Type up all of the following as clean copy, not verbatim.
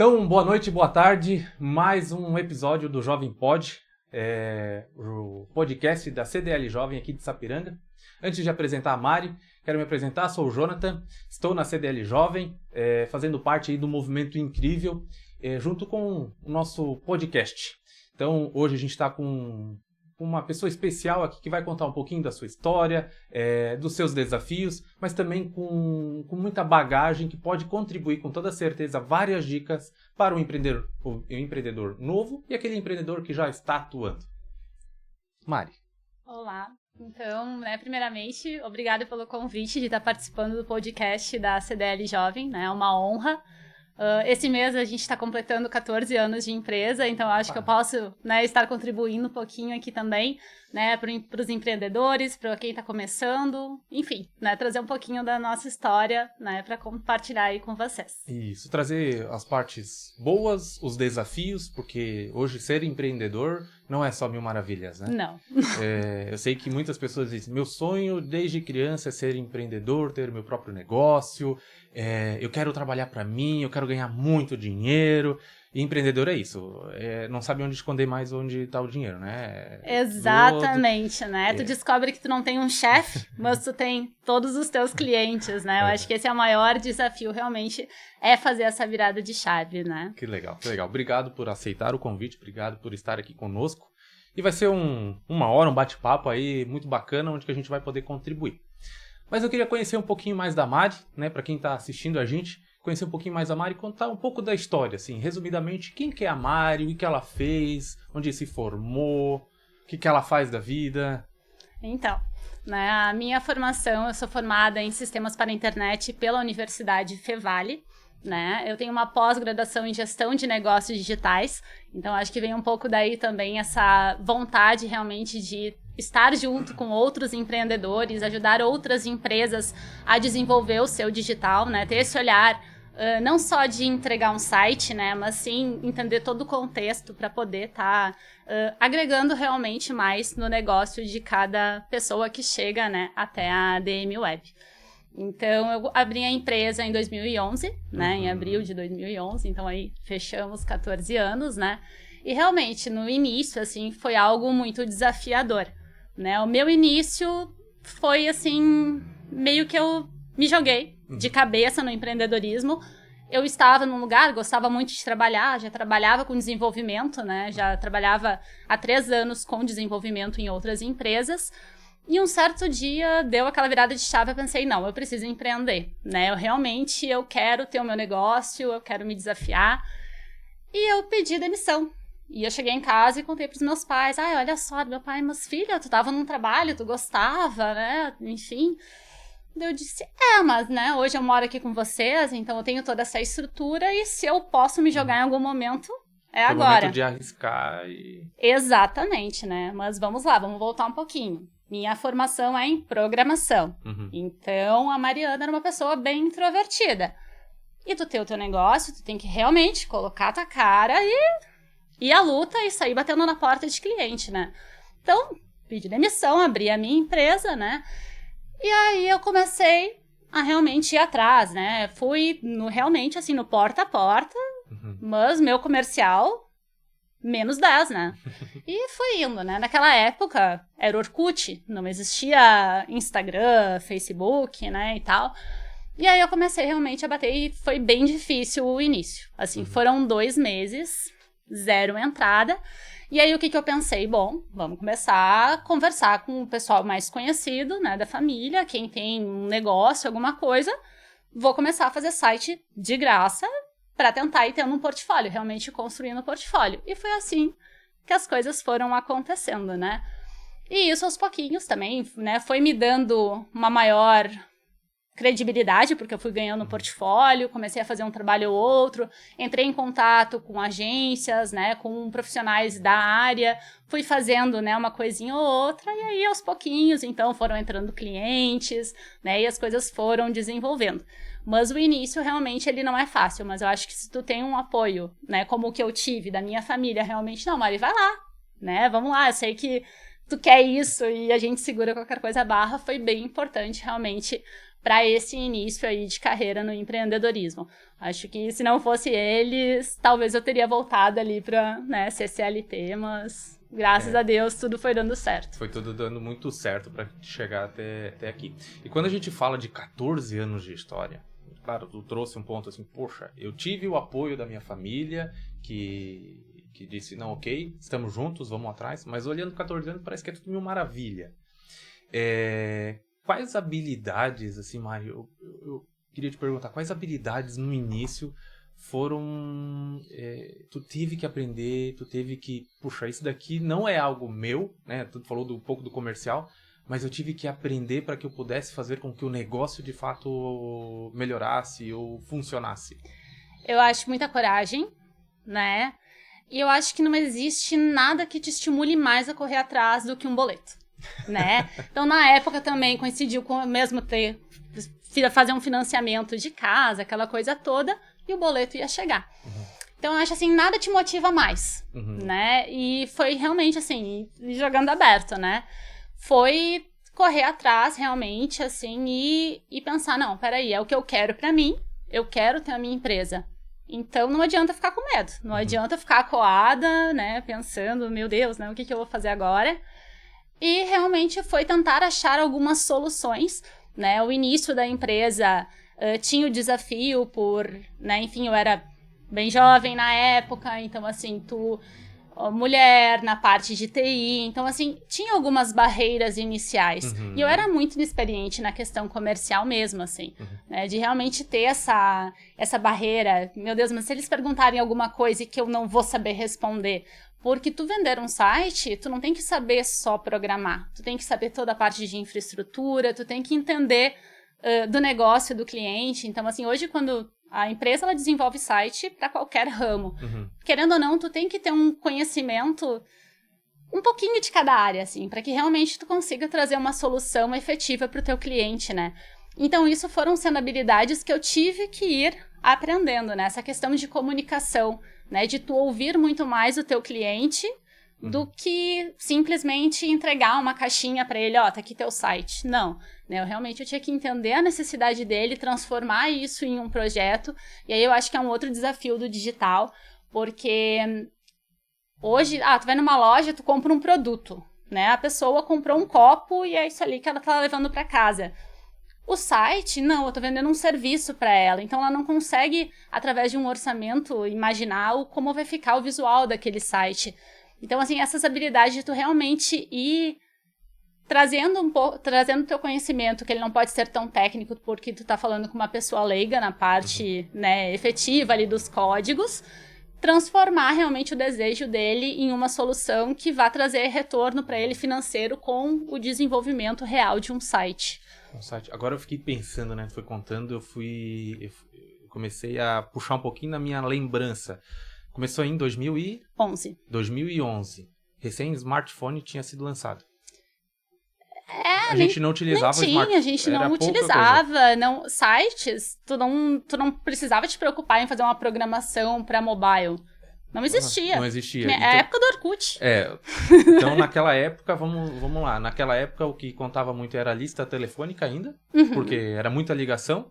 Então, boa noite, boa tarde. Mais um episódio do Jovem Pod, o podcast da CDL Jovem aqui de Sapiranga. Antes de apresentar a Mari, quero me apresentar, sou o Jonathan, estou na CDL Jovem, fazendo parte aí do movimento incrível, junto com o nosso podcast. Então, hoje a gente está com uma pessoa especial aqui que vai contar um pouquinho da sua história, dos seus desafios, mas também com muita bagagem que pode contribuir com toda certeza várias dicas para o empreendedor novo e aquele empreendedor que já está atuando. Mari. Olá, então, primeiramente, obrigada pelo convite de estar participando do podcast da CDL Jovem, é uma honra. Esse mês a gente está completando 14 anos de empresa, então acho que eu posso estar contribuindo um pouquinho aqui também, para os empreendedores, para quem está começando, enfim, trazer um pouquinho da nossa história, para compartilhar aí com vocês. Isso, trazer as partes boas, os desafios, porque hoje ser empreendedor não é só mil maravilhas, né? Não. Eu sei que muitas pessoas dizem, meu sonho desde criança é ser empreendedor, ter meu próprio negócio, eu quero trabalhar para mim, eu quero ganhar muito dinheiro. E empreendedor é isso, não sabe onde esconder mais onde está o dinheiro, né? Exatamente, Tu descobre que tu não tem um chefe, mas tu tem todos os teus clientes, Eu acho que esse é o maior desafio, realmente, é fazer essa virada de chave, Que legal, que legal. Obrigado por aceitar o convite, obrigado por estar aqui conosco. E vai ser uma hora, um bate-papo aí muito bacana, onde que a gente vai poder contribuir. Mas eu queria conhecer um pouquinho mais da Mari, para quem está assistindo a gente, conhecer um pouquinho mais a Mari e contar um pouco da história, assim, resumidamente, quem que é a Mari, o que ela fez, onde se formou, o que ela faz da vida. Então, a minha formação, eu sou formada em Sistemas para a Internet pela Universidade Fevale, Eu tenho uma pós-graduação em Gestão de Negócios Digitais, então acho que vem um pouco daí também essa vontade realmente de estar junto com outros empreendedores, ajudar outras empresas a desenvolver o seu digital, ter esse olhar não só de entregar um site, mas sim entender todo o contexto para poder estar agregando realmente mais no negócio de cada pessoa que chega até a DM Web. Então, eu abri a empresa em 2011, em abril de 2011, então aí fechamos 14 anos, E realmente, no início, assim, foi algo muito desafiador, O meu início foi, assim, meio que eu me joguei de cabeça no empreendedorismo. Eu estava num lugar, gostava muito de trabalhar, já trabalhava com desenvolvimento, Já trabalhava há 3 anos com desenvolvimento em outras empresas. E um certo dia deu aquela virada de chave, eu pensei, não, eu preciso empreender, Eu quero ter o meu negócio, eu quero me desafiar. E eu pedi demissão. E eu cheguei em casa e contei pros meus pais, olha só, meu pai, mas filha, tu tava num trabalho, tu gostava, Enfim. Eu disse, mas, hoje eu moro aqui com vocês, então eu tenho toda essa estrutura e se eu posso me jogar em algum momento, é agora. É o momento de arriscar e... Exatamente, Mas vamos lá, vamos voltar um pouquinho. Minha formação é em programação. Então, a Mariana era uma pessoa bem introvertida. E tu ter o teu negócio, tu tem que realmente colocar a tua cara e a luta e sair batendo na porta de cliente, Então, pedi demissão, abri a minha empresa, E aí eu comecei a realmente ir atrás, Fui realmente, assim, no porta a porta, mas meu comercial... menos 10, E foi indo, Naquela época, era Orkut, não existia Instagram, Facebook, e tal. E aí eu comecei realmente a bater e foi bem difícil o início. Assim, foram 2 meses, 0 entrada. E aí o que eu pensei? Bom, vamos começar a conversar com o pessoal mais conhecido, da família, quem tem um negócio, alguma coisa. Vou começar a fazer site de graça, para tentar ir tendo um portfólio, realmente construindo um portfólio. E foi assim que as coisas foram acontecendo, E isso aos pouquinhos também, foi me dando uma maior credibilidade, porque eu fui ganhando um portfólio, comecei a fazer um trabalho ou outro, entrei em contato com agências, com profissionais da área, fui fazendo, uma coisinha ou outra, e aí aos pouquinhos, então, foram entrando clientes, e as coisas foram desenvolvendo. Mas o início, realmente, ele não é fácil, mas eu acho que se tu tem um apoio, como o que eu tive da minha família, realmente, não, Mari, vai lá, vamos lá, eu sei que tu quer isso e a gente segura qualquer coisa, a barra foi bem importante, realmente, para esse início aí de carreira no empreendedorismo. Acho que se não fosse eles, talvez eu teria voltado ali para, né, ser CLT, mas graças a Deus tudo foi dando certo. Foi tudo dando muito certo para chegar até aqui. E quando a gente fala de 14 anos de história, claro, tu trouxe um ponto assim, poxa, eu tive o apoio da minha família, que disse, não, ok, estamos juntos, vamos atrás, mas olhando 14 anos parece que é tudo mil maravilha. Quais habilidades, assim, Mário, eu queria te perguntar, quais habilidades no início foram, tu teve que aprender, tu teve que, puxa, isso daqui não é algo meu, né, tu falou um pouco do comercial, mas eu tive que aprender para que eu pudesse fazer com que o negócio de fato melhorasse ou funcionasse. Eu acho muita coragem, né, e eu acho que não existe nada que te estimule mais a correr atrás do que um boleto, né? Então, na época também coincidiu com mesmo fazer um financiamento de casa, aquela coisa toda, e o boleto ia chegar. Uhum. Então, eu acho assim, nada te motiva mais, né? E foi realmente assim, jogando aberto, né? Foi correr atrás realmente, assim, e pensar, não, peraí, é o que eu quero pra mim, eu quero ter a minha empresa. Então, não adianta ficar com medo, não adianta ficar acuada, né, pensando, meu Deus, né, o que eu vou fazer agora? E realmente foi tentar achar algumas soluções, né, o início da empresa tinha o desafio por, né, enfim, eu era bem jovem na época, então, assim, mulher na parte de TI, então assim, tinha algumas barreiras iniciais, e eu era muito inexperiente na questão comercial mesmo, assim, né, de realmente ter essa barreira, meu Deus, mas se eles perguntarem alguma coisa e que eu não vou saber responder, porque tu vender um site, tu não tem que saber só programar, tu tem que saber toda a parte de infraestrutura, tu tem que entender do negócio do cliente, então assim, hoje quando a empresa, ela desenvolve site para qualquer ramo. Querendo ou não, tu tem que ter um conhecimento um pouquinho de cada área, assim, para que realmente tu consiga trazer uma solução efetiva para o teu cliente, né? Então, isso foram sendo habilidades que eu tive que ir aprendendo, né? Essa questão de comunicação, né? De tu ouvir muito mais o teu cliente do que simplesmente entregar uma caixinha para ele, ó, tá aqui teu site. Não, né? Eu tinha que entender a necessidade dele, transformar isso em um projeto, e aí eu acho que é um outro desafio do digital, porque hoje, tu vai numa loja, tu compra um produto, né? A pessoa comprou um copo e é isso ali que ela tá levando para casa. O site, não, eu tô vendendo um serviço para ela, então ela não consegue, através de um orçamento, imaginar como vai ficar o visual daquele site. Então, assim, essas habilidades de tu realmente ir trazendo o teu conhecimento, que ele não pode ser tão técnico, porque tu tá falando com uma pessoa leiga na parte, né, efetiva ali dos códigos, transformar realmente o desejo dele em uma solução que vá trazer retorno para ele financeiro com o desenvolvimento real de um site. Agora eu fiquei pensando, né, foi contando, eu comecei a puxar um pouquinho na minha lembrança. Começou em 2011. Recém-smartphone tinha sido lançado. A gente não utilizava a gente não utilizava, não, sites, tu não precisava te preocupar em fazer uma programação para mobile. Não existia. Não existia. É a época do Orkut. Então naquela época, vamos lá, naquela época o que contava muito era a lista telefônica ainda, porque era muita ligação.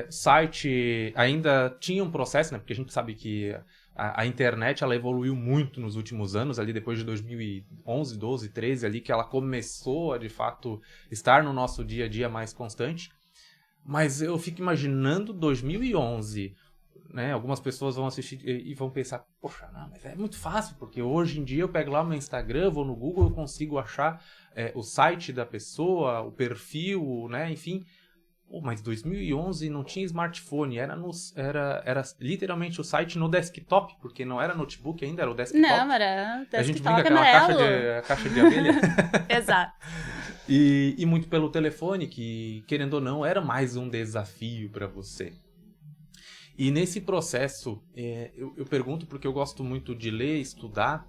Site ainda tinha um processo, né? Porque a gente sabe que a internet ela evoluiu muito nos últimos anos, ali depois de 2011, 12, 13, ali que ela começou a de fato estar no nosso dia a dia mais constante. Mas eu fico imaginando 2011, né? Algumas pessoas vão assistir e vão pensar, poxa, não, mas é muito fácil, porque hoje em dia eu pego lá no Instagram, vou no Google, eu consigo achar o site da pessoa, o perfil, né? Enfim. Mas 2011 não tinha smartphone, era literalmente o site no desktop, porque não era notebook ainda, era o desktop. Não, era desktop. A gente brinca aquela caixa de abelha. Exato. E muito pelo telefone, que, querendo ou não, era mais um desafio para você. E nesse processo, eu pergunto porque eu gosto muito de ler, estudar,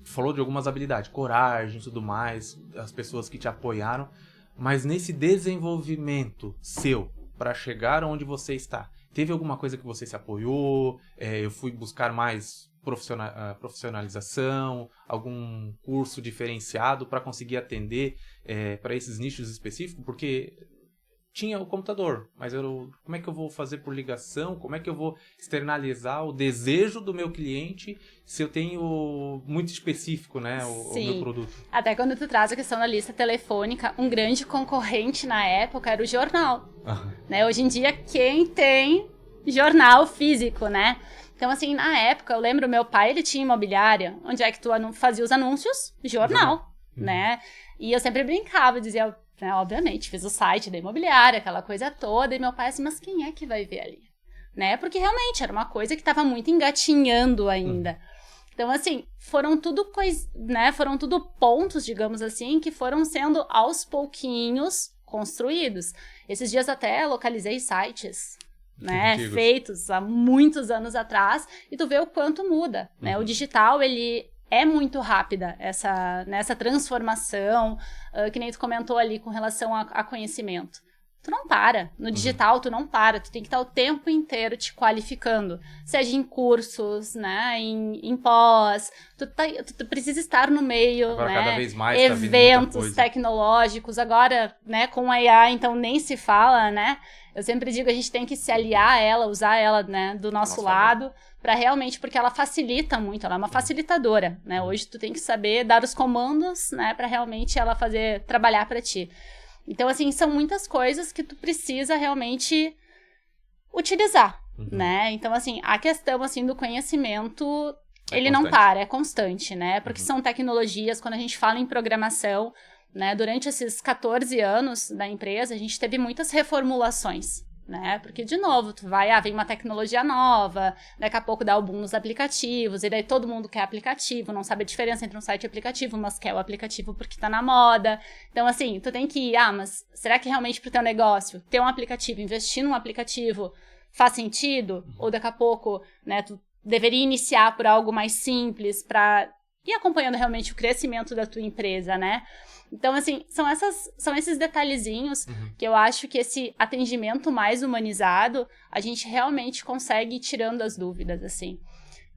falou de algumas habilidades, coragem e tudo mais, as pessoas que te apoiaram. Mas nesse desenvolvimento seu, para chegar onde você está, teve alguma coisa que você se apoiou? Eu fui buscar mais profissionalização, algum curso diferenciado para conseguir atender para esses nichos específicos? Porque tinha o computador, mas como é que eu vou fazer por ligação? Como é que eu vou externalizar o desejo do meu cliente se eu tenho muito específico, né, o meu produto? Até quando tu traz a questão da lista telefônica, um grande concorrente na época era o jornal. Né? Hoje em dia, quem tem jornal físico, né? Então, assim, na época, eu lembro, meu pai, ele tinha imobiliária. Onde é que tu fazia os anúncios? Jornal, né? E eu sempre brincava, dizia... Obviamente, fiz o site da imobiliária, aquela coisa toda, e meu pai assim, mas quem é que vai ver ali? Né? Porque realmente era uma coisa que estava muito engatinhando ainda. Então, assim, foram tudo pontos, digamos assim, que foram sendo aos pouquinhos construídos. Esses dias até localizei sites, né, feitos há muitos anos atrás, e tu vê o quanto muda, né? O digital, ele... é muito rápida nessa transformação, que nem tu comentou ali com relação a conhecimento. Tu não para. No digital, tu não para. Tu tem que estar o tempo inteiro te qualificando. Seja em cursos, né, em pós. Tu precisa estar no meio, agora, né, cada vez mais eventos tecnológicos. Agora, né, com a IA, então nem se fala, né? Eu sempre digo, a gente tem que se aliar a ela, usar ela, né, do nosso lado, para realmente, porque ela facilita muito, ela é uma facilitadora, né? Hoje tu tem que saber dar os comandos, né, para realmente ela trabalhar para ti. Então, assim, são muitas coisas que tu precisa realmente utilizar, né? Então, assim, a questão, assim, do conhecimento, ele não para, é constante, né? Porque são tecnologias, quando a gente fala em programação, né, durante esses 14 anos da empresa, a gente teve muitas reformulações, né? Porque, de novo, vem uma tecnologia nova, daqui a pouco dá o boom nos aplicativos, e daí todo mundo quer aplicativo, não sabe a diferença entre um site e aplicativo, mas quer o aplicativo porque tá na moda. Então, assim, tu tem que ir, mas será que realmente pro teu negócio ter um aplicativo, investir num aplicativo faz sentido? Ou daqui a pouco, né, tu deveria iniciar por algo mais simples para ir acompanhando realmente o crescimento da tua empresa, né? Então, assim, são esses detalhezinhos que eu acho que esse atendimento mais humanizado, a gente realmente consegue ir tirando as dúvidas, assim.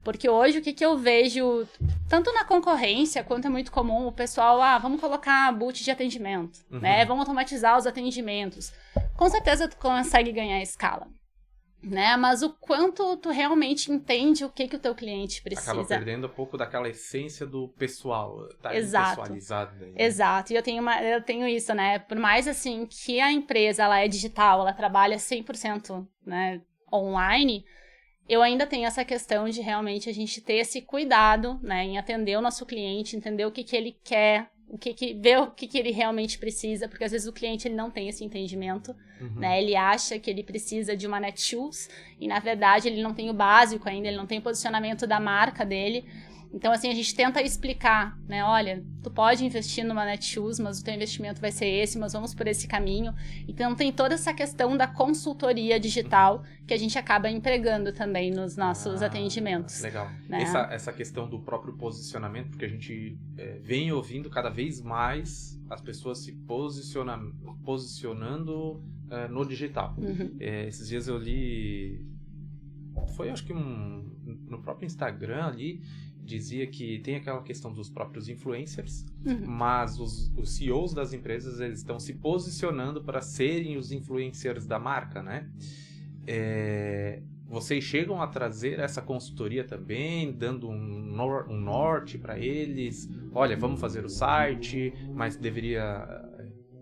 Porque hoje, o que eu vejo, tanto na concorrência, quanto é muito comum, o pessoal, vamos colocar boot de atendimento, né? Vamos automatizar os atendimentos. Com certeza tu consegue ganhar escala, né? Mas o quanto tu realmente entende o que o teu cliente precisa. Acaba perdendo um pouco daquela essência do pessoal, tá pessoalizado. Daí, né? Exato, e eu tenho isso, né? Por mais, assim, que a empresa, ela é digital, ela trabalha 100%, né, online, eu ainda tenho essa questão de realmente a gente ter esse cuidado, né, em atender o nosso cliente, entender o que ele quer, ver o que ele realmente precisa, porque às vezes o cliente ele não tem esse entendimento, né? Ele acha que ele precisa de uma Netshoes e na verdade ele não tem o básico ainda, ele não tem o posicionamento da marca dele. Então, assim, a gente tenta explicar, né? Olha, tu pode investir numa Netshoes, mas o teu investimento vai ser esse, mas vamos por esse caminho. Então, tem toda essa questão da consultoria digital que a gente acaba empregando também nos nossos atendimentos. Legal. Né? Essa questão do próprio posicionamento, porque a gente vem ouvindo cada vez mais as pessoas se posicionando no digital. Esses dias eu li... Foi, acho que no próprio Instagram ali, dizia que tem aquela questão dos próprios influencers, mas os CEOs das empresas, eles estão se posicionando para serem os influencers da marca, né? Vocês chegam a trazer essa consultoria também, dando um norte para eles? Olha, vamos fazer o site, mas deveria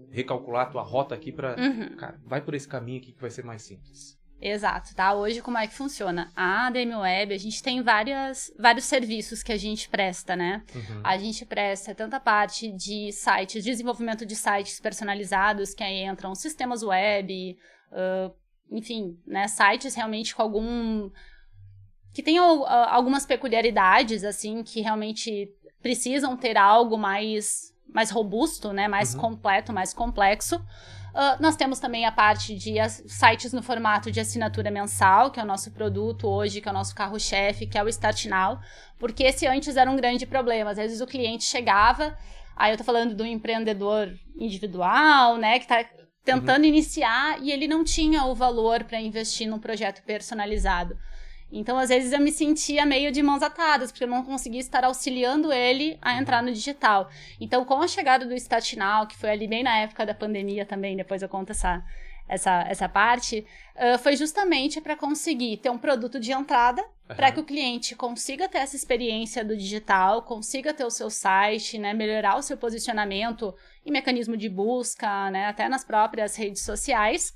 recalcular a tua rota aqui para... Cara, vai por esse caminho aqui que vai ser mais simples. Exato, tá? Hoje, como é que funciona? A ADM Web, a gente tem vários serviços que a gente presta, né? A gente presta tanto a parte de sites, desenvolvimento de sites personalizados, que aí entram sistemas web, enfim, né? Sites realmente com que tem algumas peculiaridades, assim, que realmente precisam ter algo mais robusto, né? Mais completo, mais complexo. Nós temos também a parte de sites no formato de assinatura mensal, que é o nosso produto hoje, que é o nosso carro-chefe, que é o Start Now, porque esse antes era um grande problema. Às vezes o cliente chegava, aí eu tô falando do empreendedor individual, né, que tá tentando iniciar e ele não tinha o valor para investir num projeto personalizado. Então, às vezes, eu me sentia meio de mãos atadas, porque eu não conseguia estar auxiliando ele a entrar no digital. Então, com a chegada do StartNow, que foi ali bem na época da pandemia também, depois eu conto essa parte, foi justamente para conseguir ter um produto de entrada, para que o cliente consiga ter essa experiência do digital, consiga ter o seu site, né, melhorar o seu posicionamento e mecanismo de busca, né, até nas próprias redes sociais,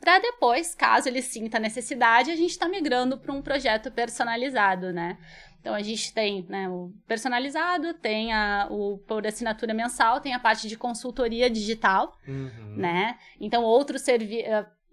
para depois, caso ele sinta necessidade, a gente está migrando para um projeto personalizado, né? Então, a gente tem, né, o personalizado, tem o por assinatura mensal, tem a parte de consultoria digital, né? Então,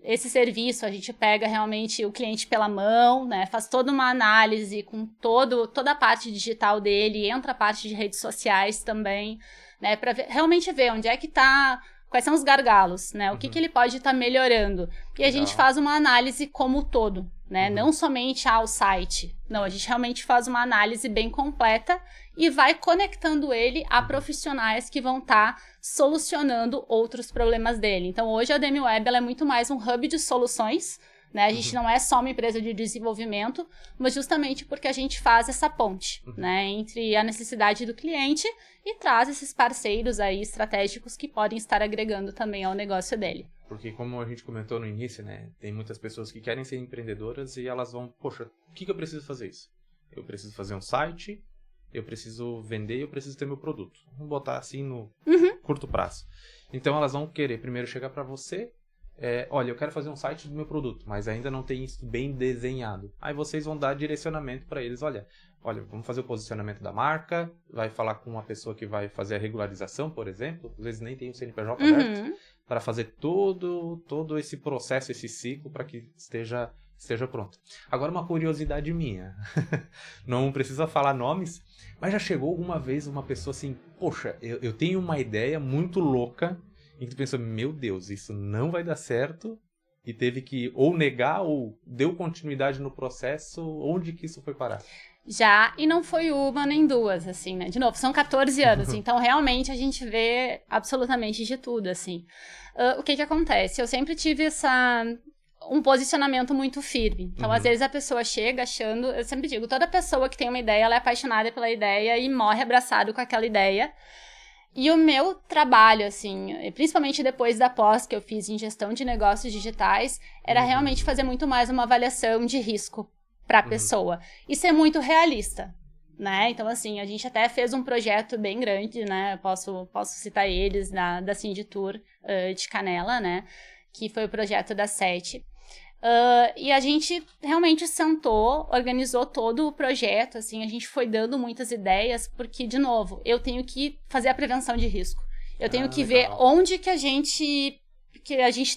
esse serviço, a gente pega realmente o cliente pela mão, né? Faz toda uma análise com toda a parte digital dele, entra a parte de redes sociais também, né? Para realmente ver onde é que está... Quais são os gargalos, né? O que ele pode estar melhorando. E a gente faz uma análise como todo, né? Não somente o site. Não, a gente realmente faz uma análise bem completa e vai conectando ele a profissionais que vão estar solucionando outros problemas dele. Então, hoje a DemiWeb ela é muito mais um hub de soluções, né? A gente não é só uma empresa de desenvolvimento, mas justamente porque a gente faz essa ponte, né, entre a necessidade do cliente e traz esses parceiros aí estratégicos que podem estar agregando também ao negócio dele. Porque como a gente comentou no início, né, tem muitas pessoas que querem ser empreendedoras e elas vão, poxa, o que eu preciso fazer isso? Eu preciso fazer um site, eu preciso vender, eu preciso ter meu produto. Vamos botar assim no curto prazo. Então elas vão querer primeiro chegar para você, olha, eu quero fazer um site do meu produto, mas ainda não tem isso bem desenhado. Aí vocês vão dar direcionamento para eles, olha, vamos fazer o posicionamento da marca, vai falar com uma pessoa que vai fazer a regularização, por exemplo, às vezes nem tem o CNPJ aberto, para fazer todo esse processo, esse ciclo, para que esteja pronto. Agora uma curiosidade minha, não precisa falar nomes, mas já chegou alguma vez uma pessoa assim, poxa, eu tenho uma ideia muito louca, e tu pensou, meu Deus, isso não vai dar certo, e teve que ou negar ou deu continuidade no processo, onde que isso foi parar? Já, e não foi uma nem duas, assim, né? De novo, são 14 anos, então realmente a gente vê absolutamente de tudo, assim. O que acontece? Eu sempre tive um posicionamento muito firme. Então, às vezes a pessoa chega achando... Eu sempre digo, toda pessoa que tem uma ideia, ela é apaixonada pela ideia e morre abraçado com aquela ideia. E o meu trabalho, assim, principalmente depois da pós que eu fiz em gestão de negócios digitais, era realmente fazer muito mais uma avaliação de risco para a pessoa. E ser muito realista, né? Então, assim, a gente até fez um projeto bem grande, né? Posso citar eles, da Sinditour de Canela, né? Que foi o projeto da SET. E a gente realmente sentou, organizou todo o projeto, assim, a gente foi dando muitas ideias, porque, de novo, eu tenho que fazer a prevenção de risco. Eu tenho que ver onde que a gente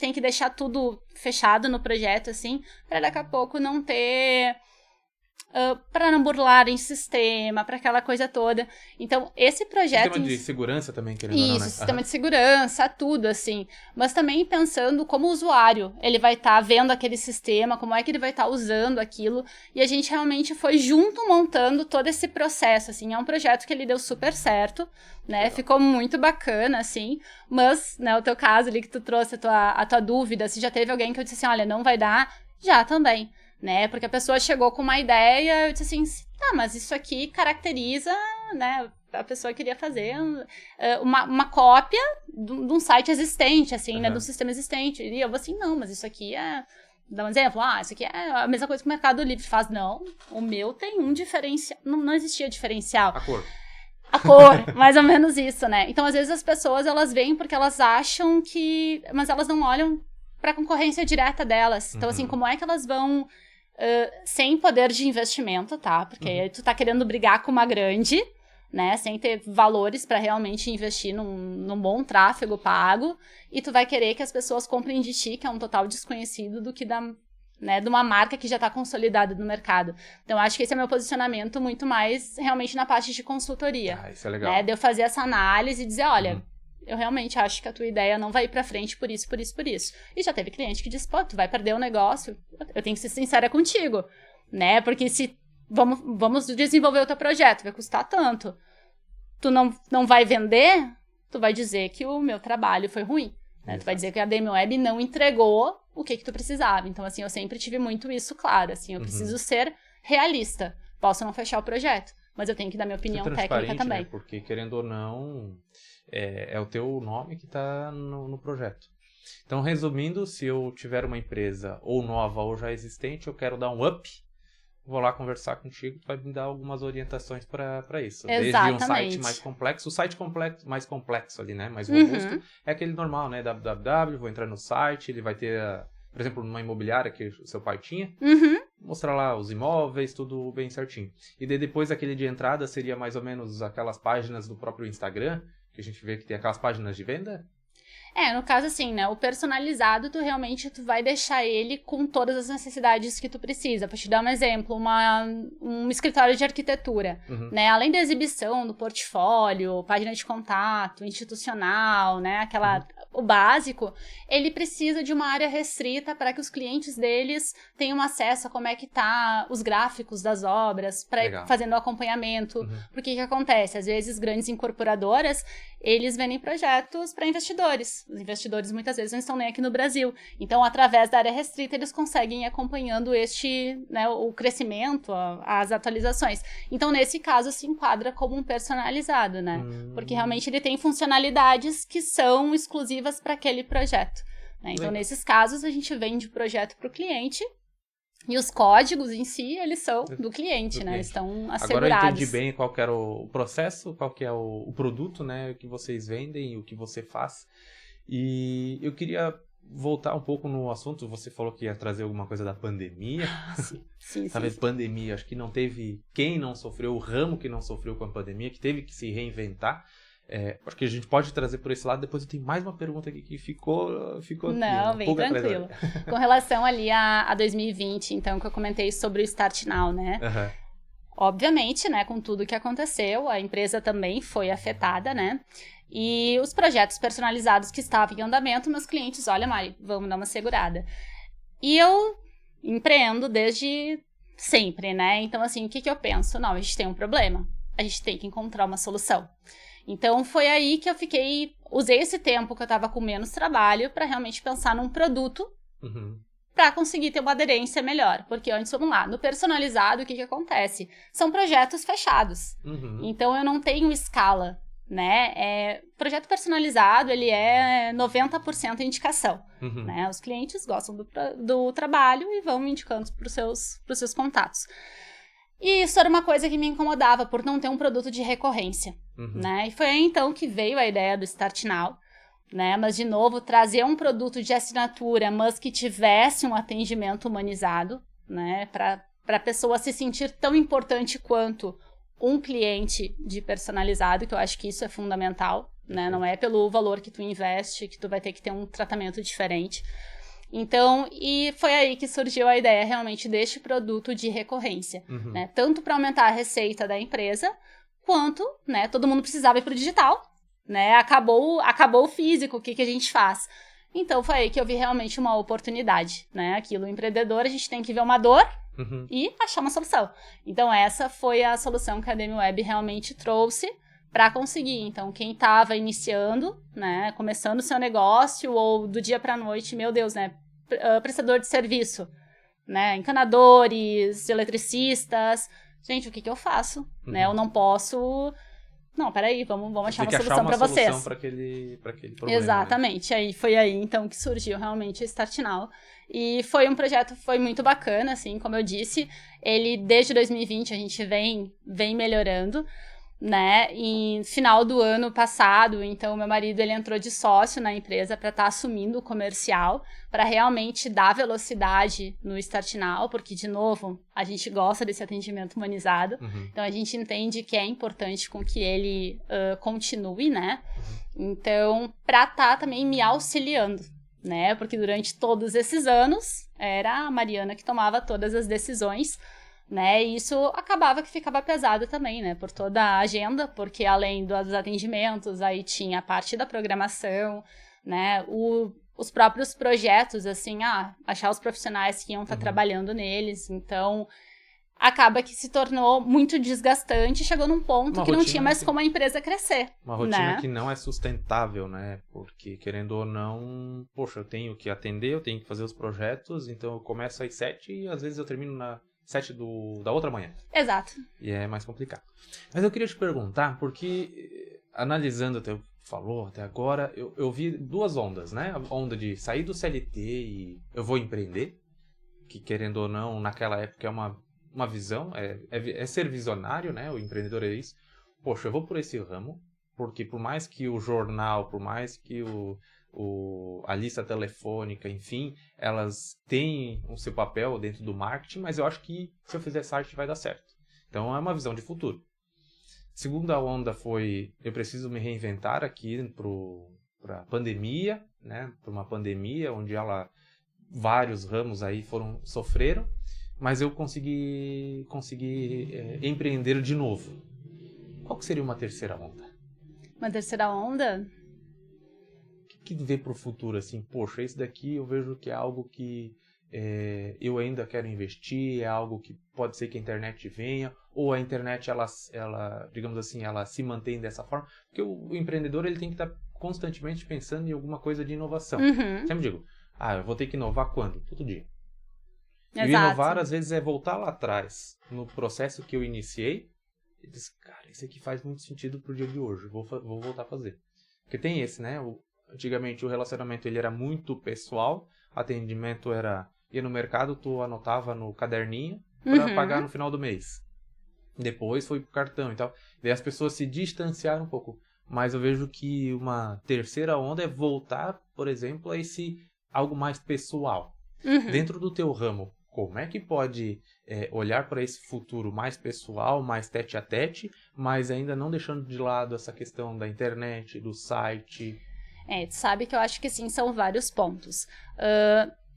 tem que deixar tudo fechado no projeto, assim, para daqui a pouco não ter... para não burlarem sistema, para aquela coisa toda. Então, esse projeto... Sistema de segurança também, querendo ou não, né? Isso, sistema de segurança, tudo, assim. Mas também pensando como o usuário, ele vai estar vendo aquele sistema, como é que ele vai estar usando aquilo. E a gente realmente foi junto montando todo esse processo, assim. É um projeto que ele deu super certo, né? Legal. Ficou muito bacana, assim. Mas, né, o teu caso ali que tu trouxe a tua dúvida, se já teve alguém que eu disse assim, olha, não vai dar, já também. Né? Porque a pessoa chegou com uma ideia, eu disse assim, tá, mas isso aqui caracteriza, né? A pessoa queria fazer uma cópia de um site existente, assim, né? De um sistema existente. E eu vou assim, não, mas isso aqui é... Dá um exemplo, isso aqui é a mesma coisa que o Mercado Livre faz. Não, o meu tem um diferencial. Não existia diferencial. A cor, mais ou menos isso, né? Então, às vezes, as pessoas, elas vêm porque elas acham que... Mas elas não olham para a concorrência direta delas. Então, assim, como é que elas vão... sem poder de investimento, tá? Porque tu tá querendo brigar com uma grande, né? Sem ter valores para realmente investir num bom tráfego pago. E tu vai querer que as pessoas comprem de ti, que é um total desconhecido do que de uma marca que já tá consolidada no mercado. Então, acho que esse é meu posicionamento muito mais realmente na parte de consultoria. Isso é legal. Né? De eu fazer essa análise e dizer, olha... Eu realmente acho que a tua ideia não vai ir pra frente por isso. E já teve cliente que disse, pô, tu vai perder o negócio. Eu tenho que ser sincera contigo, né? Porque se vamos desenvolver o teu projeto, vai custar tanto. Tu não vai vender, tu vai dizer que o meu trabalho foi ruim, Né? Tu vai dizer que a ADM Web não entregou o que tu precisava. Então, assim, eu sempre tive muito isso claro, assim, eu preciso ser realista. Posso não fechar o projeto, mas eu tenho que dar minha opinião técnica também. Né? Porque, querendo ou não, é o teu nome que está no projeto. Então, resumindo, se eu tiver uma empresa ou nova ou já existente, eu quero dar um up, vou lá conversar contigo, tu vai me dar algumas orientações para isso. Exatamente. Desde um site mais complexo, o site mais complexo ali, né? Mais robusto, é aquele normal, né? www, vou entrar no site, ele vai ter, por exemplo, numa imobiliária que o seu pai tinha, mostrar lá os imóveis, tudo bem certinho. E depois aquele de entrada seria mais ou menos aquelas páginas do próprio Instagram, que a gente vê que tem aquelas páginas de venda. No caso assim, né, o personalizado, tu realmente vai deixar ele com todas as necessidades que tu precisa. Pra te dar um exemplo, um escritório de arquitetura, né, além da exibição do portfólio, página de contato, institucional, né, o básico, ele precisa de uma área restrita para que os clientes deles tenham acesso a como é que tá os gráficos das obras, para ir fazendo o acompanhamento. Porque o que acontece? Às vezes, grandes incorporadoras, eles vendem projetos para investidores. Os investidores, muitas vezes, não estão nem aqui no Brasil. Então, através da área restrita, eles conseguem ir acompanhando o crescimento, as atualizações. Então, nesse caso, se enquadra como um personalizado, né? Porque, realmente, ele tem funcionalidades que são exclusivas para aquele projeto. Né? Então, nesses casos, a gente vende o projeto para o cliente. E os códigos em si, eles são do cliente, né? Eles estão assegurados. Agora eu entendi bem qual que era o processo, qual que é o produto, né? O que vocês vendem, o que você faz. E eu queria voltar um pouco no assunto. Você falou que ia trazer alguma coisa da pandemia. Sim. Talvez pandemia, acho que não teve quem não sofreu, o ramo que não sofreu com a pandemia, que teve que se reinventar. Acho que a gente pode trazer por esse lado. Depois eu tenho mais uma pergunta aqui que ficou não, aqui, bem tranquilo. Com relação ali a 2020, então, que eu comentei sobre o Start Now, né? Obviamente, né, com tudo que aconteceu, a empresa também foi afetada, né? E os projetos personalizados que estavam em andamento, meus clientes, olha, Mari, vamos dar uma segurada. E eu empreendo desde sempre, né? Então, assim, o que eu penso? Não, a gente tem um problema, a gente tem que encontrar uma solução. Então, foi aí que eu usei esse tempo que eu estava com menos trabalho para realmente pensar num produto para conseguir ter uma aderência melhor. Porque antes, vamos lá, no personalizado, o que acontece? São projetos fechados. Então, eu não tenho escala, né? Projeto personalizado, ele é 90% indicação. Né? Os clientes gostam do trabalho e vão indicando para os seus contatos. E isso era uma coisa que me incomodava, por não ter um produto de recorrência, né? E foi aí, então, que veio a ideia do Start Now, né? Mas, de novo, trazer um produto de assinatura, mas que tivesse um atendimento humanizado, né? Para a pessoa se sentir tão importante quanto um cliente de personalizado, que eu acho que isso é fundamental, né? Não é pelo valor que tu investe, que tu vai ter que ter um tratamento diferente. Então, e foi aí que surgiu a ideia realmente deste produto de recorrência, né? Tanto para aumentar a receita da empresa, quanto, né, todo mundo precisava ir para o digital, né? Acabou o físico, o que a gente faz? Então, foi aí que eu vi realmente uma oportunidade, né? Aquilo, o empreendedor, a gente tem que ver uma dor e achar uma solução. Então, essa foi a solução que a ADM Web realmente trouxe para conseguir. Então, quem estava iniciando, né, começando o seu negócio, ou do dia para a noite, meu Deus, né, prestador de serviço, né, encanadores, eletricistas, gente, o que eu faço? Né, eu não posso... Não, peraí, vamos achar uma solução para vocês. Solução para aquele problema. Exatamente, né? Foi aí então que surgiu realmente o Start Now. E foi um projeto, foi muito bacana, assim, como eu disse, ele desde 2020 a gente vem melhorando, né? E final do ano passado, então, meu marido, ele entrou de sócio na empresa para estar assumindo o comercial, para realmente dar velocidade no Start Now, porque, de novo, a gente gosta desse atendimento humanizado, então a gente entende que é importante com que ele continue, né? Então, para estar também me auxiliando, né? Porque durante todos esses anos, era a Mariana que tomava todas as decisões, né? E isso acabava que ficava pesado também, né? Por toda a agenda, porque além dos atendimentos, aí tinha a parte da programação, né? Os próprios projetos, assim, achar os profissionais que iam estar trabalhando neles. Então, acaba que se tornou muito desgastante, chegou num ponto que não tinha mais como a empresa crescer. Uma rotina que não é sustentável, né? Porque, querendo ou não, poxa, eu tenho que atender, eu tenho que fazer os projetos, então eu começo às 7 e às vezes eu termino na 7 da outra manhã. Exato. E é mais complicado. Mas eu queria te perguntar, porque analisando o que você falou até agora, eu vi duas ondas, né? A onda de sair do CLT e eu vou empreender, que querendo ou não, naquela época é uma visão, é ser visionário, né? O empreendedor é isso. Poxa, eu vou por esse ramo, porque por mais que o jornal, por mais que a lista telefônica, enfim, elas têm o seu papel dentro do marketing, mas eu acho que se eu fizer site vai dar certo. Então é uma visão de futuro. Segunda onda foi, eu preciso me reinventar aqui para a pandemia, né? Para uma pandemia onde vários ramos aí sofreram, mas eu consegui empreender de novo. Qual que seria uma terceira onda? Uma terceira onda? O que vê para o futuro, assim? Poxa, esse daqui eu vejo que é algo que eu ainda quero investir, é algo que pode ser que a internet venha, ou a internet, ela digamos assim, ela se mantém dessa forma. Porque o empreendedor, ele tem que estar constantemente pensando em alguma coisa de inovação. Uhum. Sempre digo, eu vou ter que inovar quando? Todo dia. Exato. E inovar, às vezes, é voltar lá atrás, no processo que eu iniciei, e dizer, cara, isso aqui faz muito sentido pro dia de hoje, vou voltar a fazer. Porque tem esse, né? Antigamente o relacionamento ele era muito pessoal, atendimento ia no mercado, tu anotava no caderninho para pagar no final do mês. Depois foi pro cartão e tal. Daí as pessoas se distanciaram um pouco. Mas eu vejo que uma terceira onda é voltar, por exemplo, a esse algo mais pessoal. Dentro do teu ramo, como é que pode olhar para esse futuro mais pessoal, mais tete a tete, mas ainda não deixando de lado essa questão da internet, do site? Tu sabe que eu acho que sim, são vários pontos.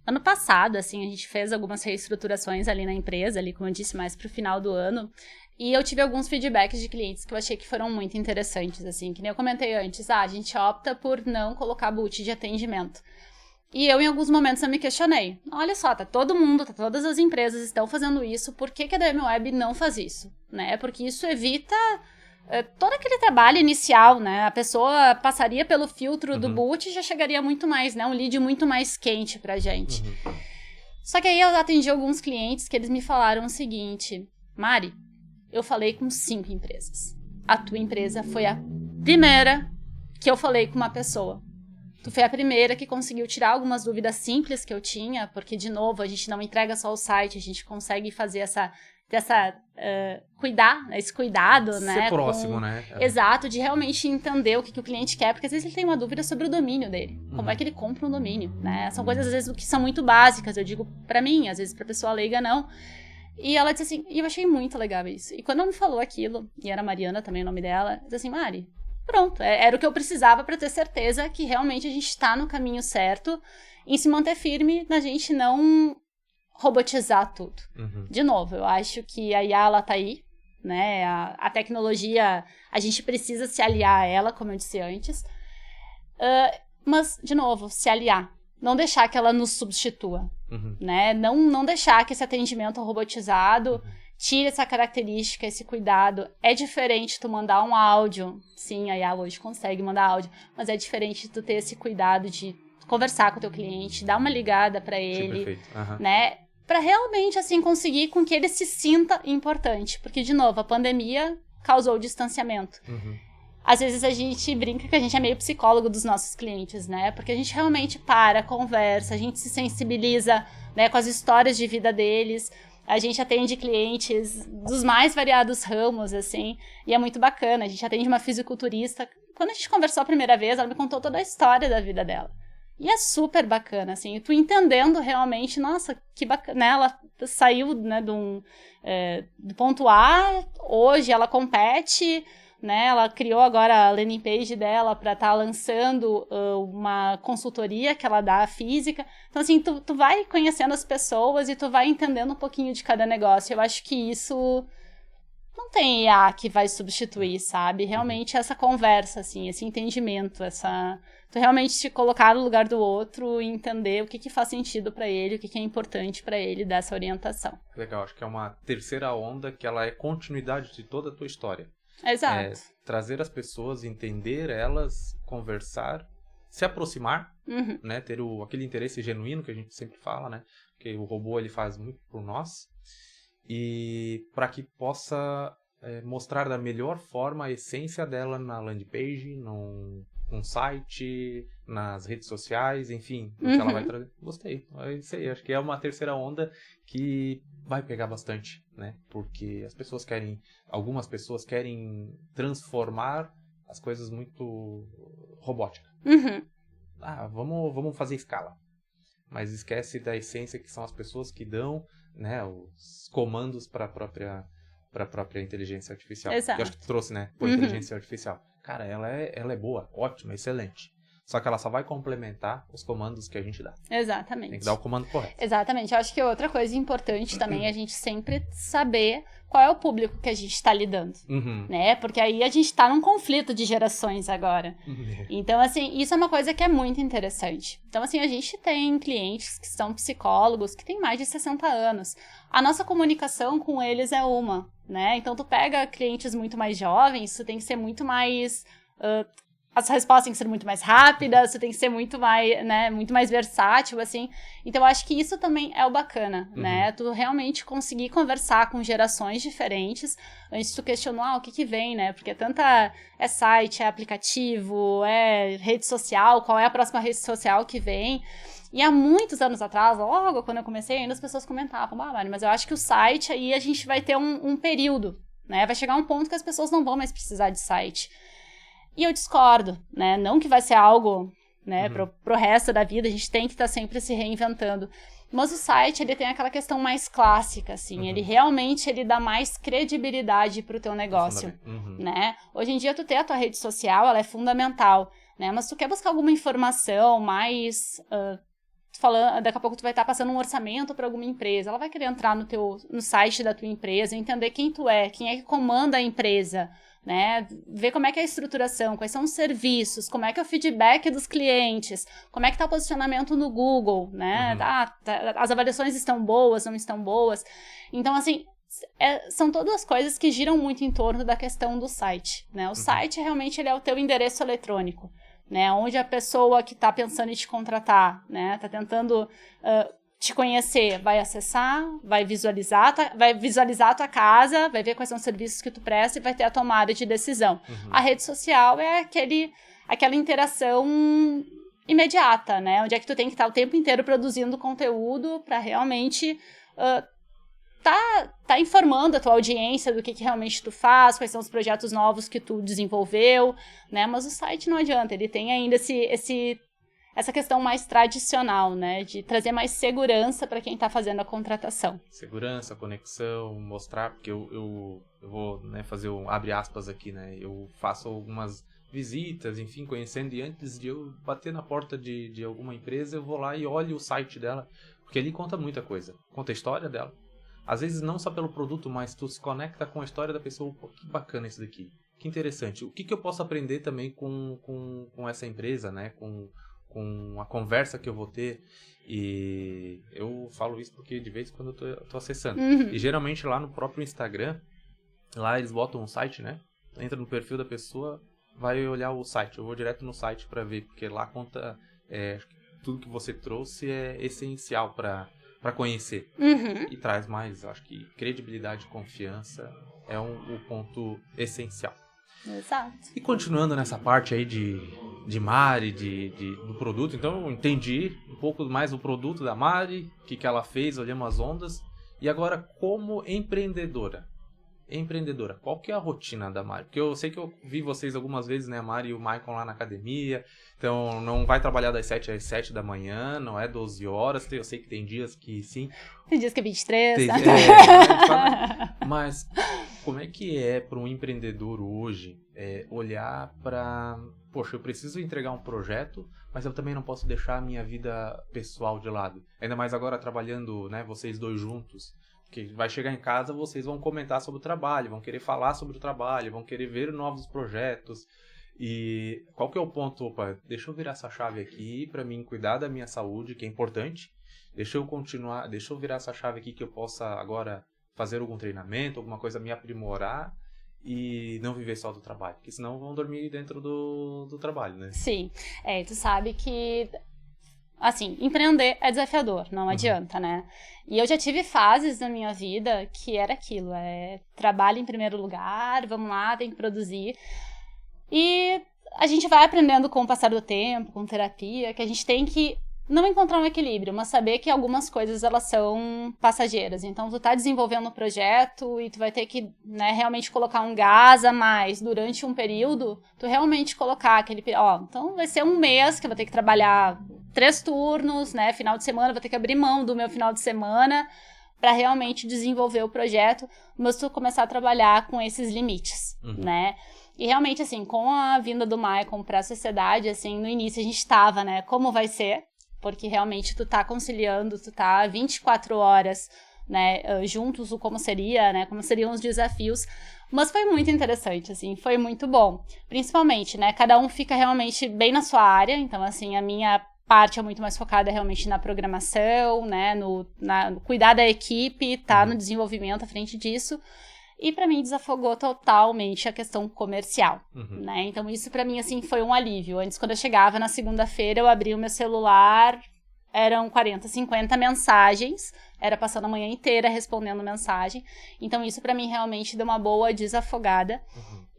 Ano passado, assim, a gente fez algumas reestruturações ali na empresa, ali, como eu disse, mais pro final do ano. E eu tive alguns feedbacks de clientes que eu achei que foram muito interessantes, assim, que nem eu comentei antes. A gente opta por não colocar boot de atendimento. E eu, em alguns momentos, eu me questionei. Olha só, todas as empresas estão fazendo isso, por que a DM Web não faz isso? Né? Porque isso evita todo aquele trabalho inicial, né? A pessoa passaria pelo filtro do boot e já chegaria muito mais, né? Um lead muito mais quente pra gente. Só que aí eu atendi alguns clientes que eles me falaram o seguinte: Mari, eu falei com 5 empresas. A tua empresa foi a primeira que eu falei com uma pessoa. Tu foi a primeira que conseguiu tirar algumas dúvidas simples que eu tinha, porque, de novo, a gente não entrega só o site, a gente consegue fazer esse cuidado, né? Ser próximo, né? Exato, de realmente entender o que o cliente quer, porque às vezes ele tem uma dúvida sobre o domínio dele. Como é que ele compra um domínio, né? São coisas, às vezes, que são muito básicas, eu digo pra mim, às vezes pra pessoa leiga, não. E ela disse assim, e eu achei muito legal isso. E quando ela me falou aquilo, e era Mariana também o nome dela, eu disse assim, Mari, pronto, era o que eu precisava para ter certeza que realmente a gente está no caminho certo em se manter firme, na gente não robotizar tudo. De novo, eu acho que a IA, ela tá aí, né? A tecnologia, a gente precisa se aliar a ela, como eu disse antes. Mas, de novo, se aliar. Não deixar que ela nos substitua, né? Não deixar que esse atendimento robotizado tire essa característica, esse cuidado. É diferente tu mandar um áudio. Sim, a IA hoje consegue mandar áudio, mas é diferente tu ter esse cuidado de conversar com o teu cliente, dar uma ligada para ele, né? Para realmente, assim, conseguir com que ele se sinta importante. Porque, de novo, a pandemia causou distanciamento. Às vezes a gente brinca que a gente é meio psicólogo dos nossos clientes, né? Porque a gente realmente conversa, a gente se sensibiliza, né, com as histórias de vida deles. A gente atende clientes dos mais variados ramos, assim, e é muito bacana. A gente atende uma fisiculturista. Quando a gente conversou a primeira vez, ela me contou toda a história da vida dela. E é super bacana, assim, tu entendendo realmente, nossa, que bacana, né? Ela saiu, né, do ponto A, hoje ela compete, né? Ela criou agora a landing page dela para estar lançando uma consultoria que ela dá física. Então, assim, tu vai conhecendo as pessoas e tu vai entendendo um pouquinho de cada negócio. Eu acho que isso não tem IA que vai substituir, sabe? Realmente essa conversa, assim, esse entendimento, tu realmente te colocar no lugar do outro e entender o que faz sentido para ele, o que é importante para ele dessa orientação. Legal, acho que é uma terceira onda que ela é continuidade de toda a tua história. Exato. Trazer as pessoas, entender elas, conversar, se aproximar, né? Ter aquele interesse genuíno que a gente sempre fala, né? Porque o robô ele faz muito por nós. E para que possa mostrar da melhor forma a essência dela na landing page, num site, nas redes sociais, enfim, o que ela vai trazer. Gostei, é isso aí, acho que é uma terceira onda que vai pegar bastante, né? Porque algumas pessoas querem transformar as coisas muito robóticas. Vamos fazer escala. Mas esquece da essência que são as pessoas que dão, né, os comandos para a própria inteligência artificial. Exato. Que eu acho que tu trouxe, né? Por inteligência artificial. Cara, ela é boa, ótima, excelente. Só que ela só vai complementar os comandos que a gente dá. Exatamente. Tem que dar o comando correto. Exatamente. Eu acho que outra coisa importante também é a gente sempre saber qual é o público que a gente está lidando, né? Porque aí a gente está num conflito de gerações agora. Então, assim, isso é uma coisa que é muito interessante. Então, assim, a gente tem clientes que são psicólogos que têm mais de 60 anos. A nossa comunicação com eles é uma, né? Então, tu pega clientes muito mais jovens, tu tem que ser muito mais... as respostas têm que ser muito mais rápidas, você tem que ser muito mais, né, muito mais versátil, assim. Então, eu acho que isso também é o bacana, né? Tu realmente conseguir conversar com gerações diferentes antes de tu questionar o que vem, né? Porque é site, é aplicativo, é rede social, qual é a próxima rede social que vem. E há muitos anos atrás, logo quando eu comecei, ainda as pessoas comentavam, Mari, mas eu acho que o site aí a gente vai ter um período, né? Vai chegar um ponto que as pessoas não vão mais precisar de site. E eu discordo, né? Não que vai ser algo, né, pro resto da vida, a gente tem que estar sempre se reinventando. Mas o site, ele tem aquela questão mais clássica, assim, ele realmente dá mais credibilidade pro teu negócio, né? Hoje em dia, tu ter a tua rede social, ela é fundamental, né? Mas tu quer buscar alguma informação mais... daqui a pouco tu vai estar passando um orçamento para alguma empresa, ela vai querer entrar no site da tua empresa, entender quem tu é, quem é que comanda a empresa, né? Ver como é que é a estruturação, quais são os serviços, como é que é o feedback dos clientes, como é que tá o posicionamento no Google, né? As avaliações estão boas, não estão boas. Então, assim, são todas coisas que giram muito em torno da questão do site, né? O site realmente ele é o teu endereço eletrônico, né? Onde a pessoa que está pensando em te contratar, né? Tá tentando te conhecer, vai acessar, vai visualizar a tua casa, vai ver quais são os serviços que tu presta e vai ter a tomada de decisão. A rede social é aquela interação imediata, né? Onde é que tu tem que estar o tempo inteiro produzindo conteúdo para realmente tá informando a tua audiência do que realmente tu faz, quais são os projetos novos que tu desenvolveu, né? Mas o site não adianta, ele tem ainda essa questão mais tradicional, né? De trazer mais segurança para quem está fazendo a contratação. Segurança, conexão, mostrar, porque eu vou, né, fazer abre aspas aqui, né? Eu faço algumas visitas, enfim, conhecendo, e antes de eu bater na porta de alguma empresa, eu vou lá e olho o site dela, porque ali conta muita coisa. Conta a história dela. Às vezes não só pelo produto, mas tu se conecta com a história da pessoa. Pô, que bacana isso daqui. Que interessante. O que eu posso aprender também com essa empresa, né? Com a conversa que eu vou ter. E eu falo isso porque de vez em quando eu tô acessando. E geralmente lá no próprio Instagram, lá eles botam um site, né? Entra no perfil da pessoa, vai olhar o site. Eu vou direto no site para ver, porque lá conta tudo que você trouxe é essencial para conhecer. E traz mais, acho que credibilidade e confiança é o ponto essencial. Exato. E continuando nessa parte aí de Mari, do produto, então eu entendi um pouco mais do produto da Mari, o que ela fez, olhamos as ondas. E agora, como empreendedora, qual que é a rotina da Mari? Porque eu sei que eu vi vocês algumas vezes, né, a Mari e o Maicon lá na academia, então não vai trabalhar das 7 às 7 da manhã, não é 12 horas, eu sei que tem dias que sim. Tem dias que é 23. Mas como é que é para um empreendedor hoje olhar para... Poxa, eu preciso entregar um projeto, mas eu também não posso deixar a minha vida pessoal de lado. Ainda mais agora trabalhando, né, vocês dois juntos. Que vai chegar em casa, vocês vão comentar sobre o trabalho, vão querer falar sobre o trabalho, vão querer ver novos projetos. E qual que é o ponto? Opa, deixa eu virar essa chave aqui para mim cuidar da minha saúde, que é importante. Deixa eu virar essa chave aqui que eu possa agora fazer algum treinamento, alguma coisa, me aprimorar e não viver só do trabalho. Porque senão vão dormir dentro do trabalho, né? Sim. Tu sabe que... Assim, empreender é desafiador, não adianta, né? E eu já tive fases na minha vida que era aquilo, trabalho em primeiro lugar, vamos lá, tem que produzir. E a gente vai aprendendo com o passar do tempo, com terapia, que a gente tem que não encontrar um equilíbrio, mas saber que algumas coisas, elas são passageiras. Então, tu tá desenvolvendo um projeto e tu vai ter que, né, realmente colocar um gás a mais durante um período, tu realmente colocar aquele... então vai ser um mês que eu vou ter que trabalhar 3 turnos, né, final de semana, vou ter que abrir mão do meu final de semana para realmente desenvolver o projeto, mas tu começar a trabalhar com esses limites, né? E realmente, assim, com a vinda do Maicon para a sociedade, assim, no início a gente tava, né, como vai ser? Porque realmente tu tá conciliando, tu tá 24 horas, né, juntos, como seria, né, como seriam os desafios. Mas foi muito interessante, assim, foi muito bom. Principalmente, né, cada um fica realmente bem na sua área. Então, assim, a minha parte é muito mais focada realmente na programação, né, no cuidar da equipe, tá no desenvolvimento à frente disso. E pra mim desafogou totalmente a questão comercial, né? Então isso pra mim, assim, foi um alívio. Antes, quando eu chegava na segunda-feira, eu abria o meu celular, eram 40, 50 mensagens, era passando a manhã inteira respondendo mensagem. Então isso pra mim realmente deu uma boa desafogada.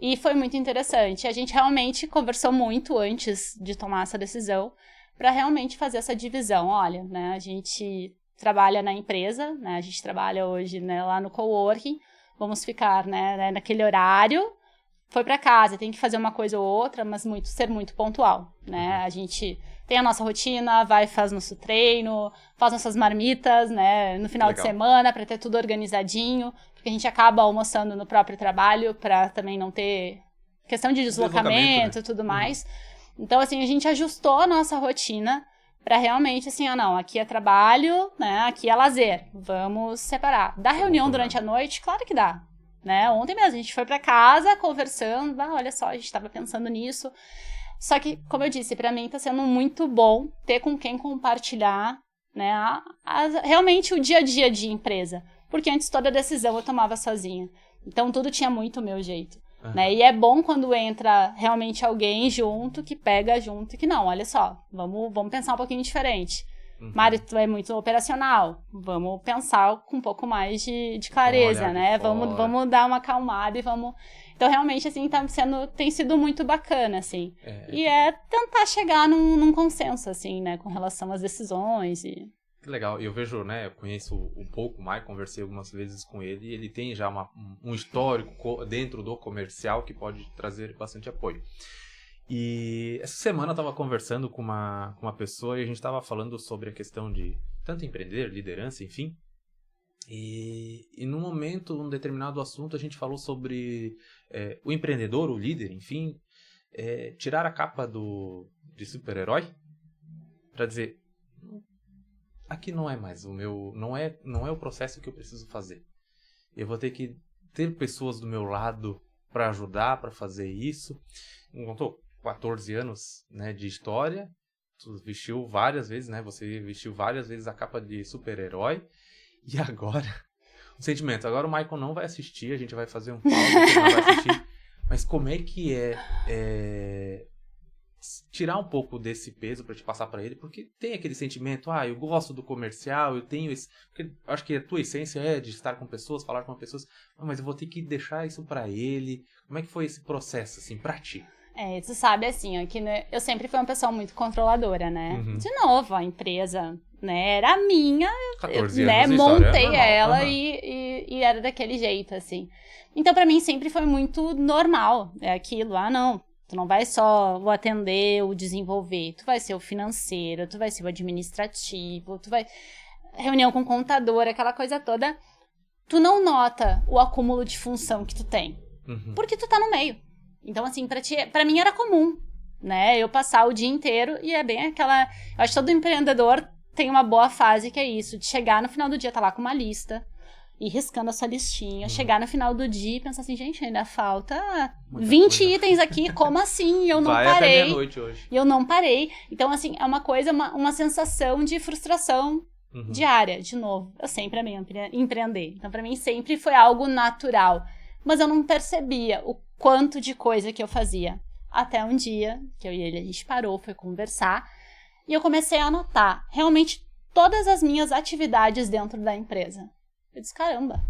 E foi muito interessante. A gente realmente conversou muito antes de tomar essa decisão pra realmente fazer essa divisão. Olha, né, a gente trabalha na empresa, né, a gente trabalha hoje, né, lá no coworking, vamos ficar, né, naquele horário, foi para casa, tem que fazer uma coisa ou outra, mas ser muito pontual, né? A gente tem a nossa rotina, faz nosso treino, faz nossas marmitas, né, no final de semana, para ter tudo organizadinho, porque a gente acaba almoçando no próprio trabalho, para também não ter questão de deslocamento e tudo mais. Então, assim, a gente ajustou a nossa rotina para realmente, assim, não, aqui é trabalho, né, aqui é lazer, vamos separar. Dá reunião durante a noite? Claro que dá, né, ontem mesmo a gente foi para casa conversando, olha só, a gente estava pensando nisso, só que, como eu disse, para mim tá sendo muito bom ter com quem compartilhar, né, realmente o dia a dia de empresa, porque antes toda decisão eu tomava sozinha, então tudo tinha muito o meu jeito. Né? E é bom quando entra realmente alguém junto, que pega junto, que não, olha só, vamos pensar um pouquinho diferente. Mário, tu é muito operacional, vamos pensar com um pouco mais de clareza, né? Vamos dar uma acalmada e vamos... Então, realmente, assim, tem sido muito bacana, assim. E tentar chegar num consenso, assim, né? Com relação às decisões e... Que legal. Eu vejo, né, eu conheço um pouco mais, conversei algumas vezes com ele, e ele tem já um histórico dentro do comercial que pode trazer bastante apoio. E essa semana eu estava conversando com uma pessoa e a gente estava falando sobre a questão de tanto empreender, liderança, enfim. E num momento, num determinado assunto, a gente falou sobre o empreendedor, o líder, enfim, tirar a capa de super-herói para dizer... Aqui não é mais o meu... Não é o processo que eu preciso fazer. Eu vou ter que ter pessoas do meu lado para ajudar, para fazer isso. Contou 14 anos, né, de história. Tu vestiu várias vezes, né? Você vestiu várias vezes a capa de super-herói. E agora... O sentimento. Agora o Michael não vai assistir. A gente vai fazer um pause, ele não vai assistir. Mas como é que tirar um pouco desse peso para te passar para ele, porque tem aquele sentimento, eu gosto do comercial, eu tenho esse, porque acho que a tua essência é de estar com pessoas, falar com pessoas, mas eu vou ter que deixar isso para ele. Como é que foi esse processo, assim, para ti? Tu sabe, assim, que eu sempre fui uma pessoa muito controladora, né? De novo, a empresa, né, era minha, 14 né, anos, montei normal, ela e era daquele jeito, assim. Então, para mim, sempre foi muito normal, aquilo, não... Tu não vai só o atender, o desenvolver, tu vai ser o financeiro, tu vai ser o administrativo, tu vai... Reunião com o contador, aquela coisa toda. Tu não nota o acúmulo de função que tu tem, porque tu tá no meio. Então, assim, pra mim era comum, né? Eu passar o dia inteiro e é bem aquela... Eu acho que todo empreendedor tem uma boa fase que é isso, de chegar no final do dia, tá lá com uma lista ir riscando a sua listinha, chegar no final do dia e pensar assim, gente, ainda falta 20 itens aqui, como assim? Eu não Vai parei. Até meia-noite hoje. E eu não parei. Então, assim, é uma coisa, uma sensação de frustração diária, de novo. Eu sempre amei empreender. Então, pra mim, sempre foi algo natural. Mas eu não percebia o quanto de coisa que eu fazia. Até um dia, que eu e ele, a gente parou, foi conversar, e eu comecei a anotar, realmente, todas as minhas atividades dentro da empresa. Eu disse, caramba,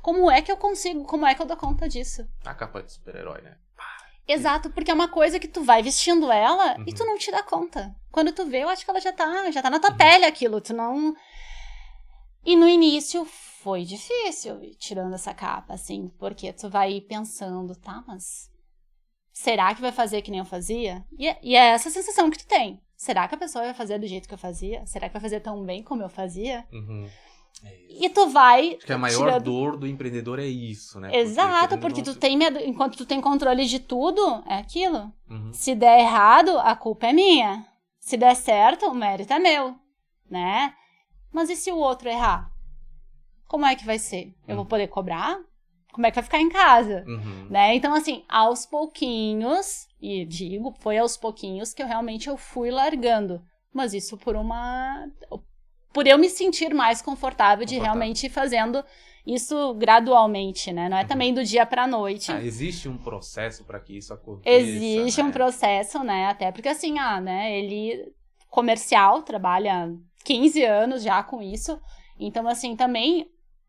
como é que eu consigo, como é que eu dou conta disso? A capa de super-herói, né? Exato, porque é uma coisa que tu vai vestindo ela e tu não te dá conta. Quando tu vê, eu acho que ela já tá na tua pele aquilo, tu não... E no início foi difícil ir tirando essa capa, assim, porque tu vai pensando, tá, mas será que vai fazer que nem eu fazia? E é essa sensação que tu tem. Será que a pessoa vai fazer do jeito que eu fazia? Será que vai fazer tão bem como eu fazia? E tu vai... Acho que a maior dor do empreendedor é isso, né? Exato, porque tu tem medo, enquanto tu tem controle de tudo, é aquilo. Se der errado, a culpa é minha. Se der certo, o mérito é meu, né? Mas e se o outro errar? Como é que vai ser? Eu vou poder cobrar? Como é que vai ficar em casa? Né? Então, assim, aos pouquinhos, e digo, foi aos pouquinhos que eu fui largando. Mas isso por eu me sentir mais confortável de realmente ir fazendo isso gradualmente, né? Não é também do dia pra noite. Existe um processo para que isso aconteça. Existe um processo, né? Até porque assim, né? Ele comercial, trabalha 15 anos já com isso. Então, assim, também,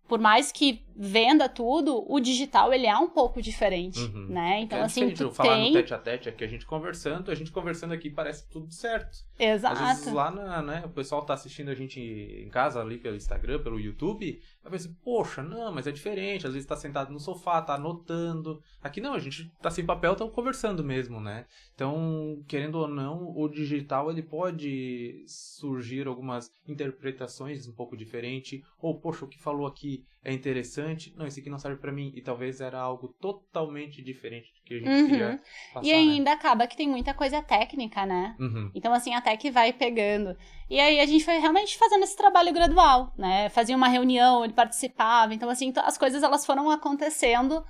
por mais que venda tudo, o digital, ele é um pouco diferente, né? Então, assim, tu falar no tete-a-tete aqui, a gente conversando aqui, parece tudo certo. Exato. Às vezes lá, né, o pessoal tá assistindo a gente em casa ali pelo Instagram, pelo YouTube, vai pensar, poxa, não, mas é diferente, às vezes tá sentado no sofá, tá anotando. Aqui não, a gente tá sem papel, tá conversando mesmo, né? Então, querendo ou não, o digital, ele pode surgir algumas interpretações um pouco diferentes, ou, poxa, o que falou aqui é interessante, não, esse aqui não serve pra mim, e talvez era algo totalmente diferente do que a gente queria passar, e ainda acaba que tem muita coisa técnica, né? Então, assim, até que vai pegando. E aí a gente foi realmente fazendo esse trabalho gradual, né? Fazia uma reunião, ele participava, então, assim, as coisas elas foram acontecendo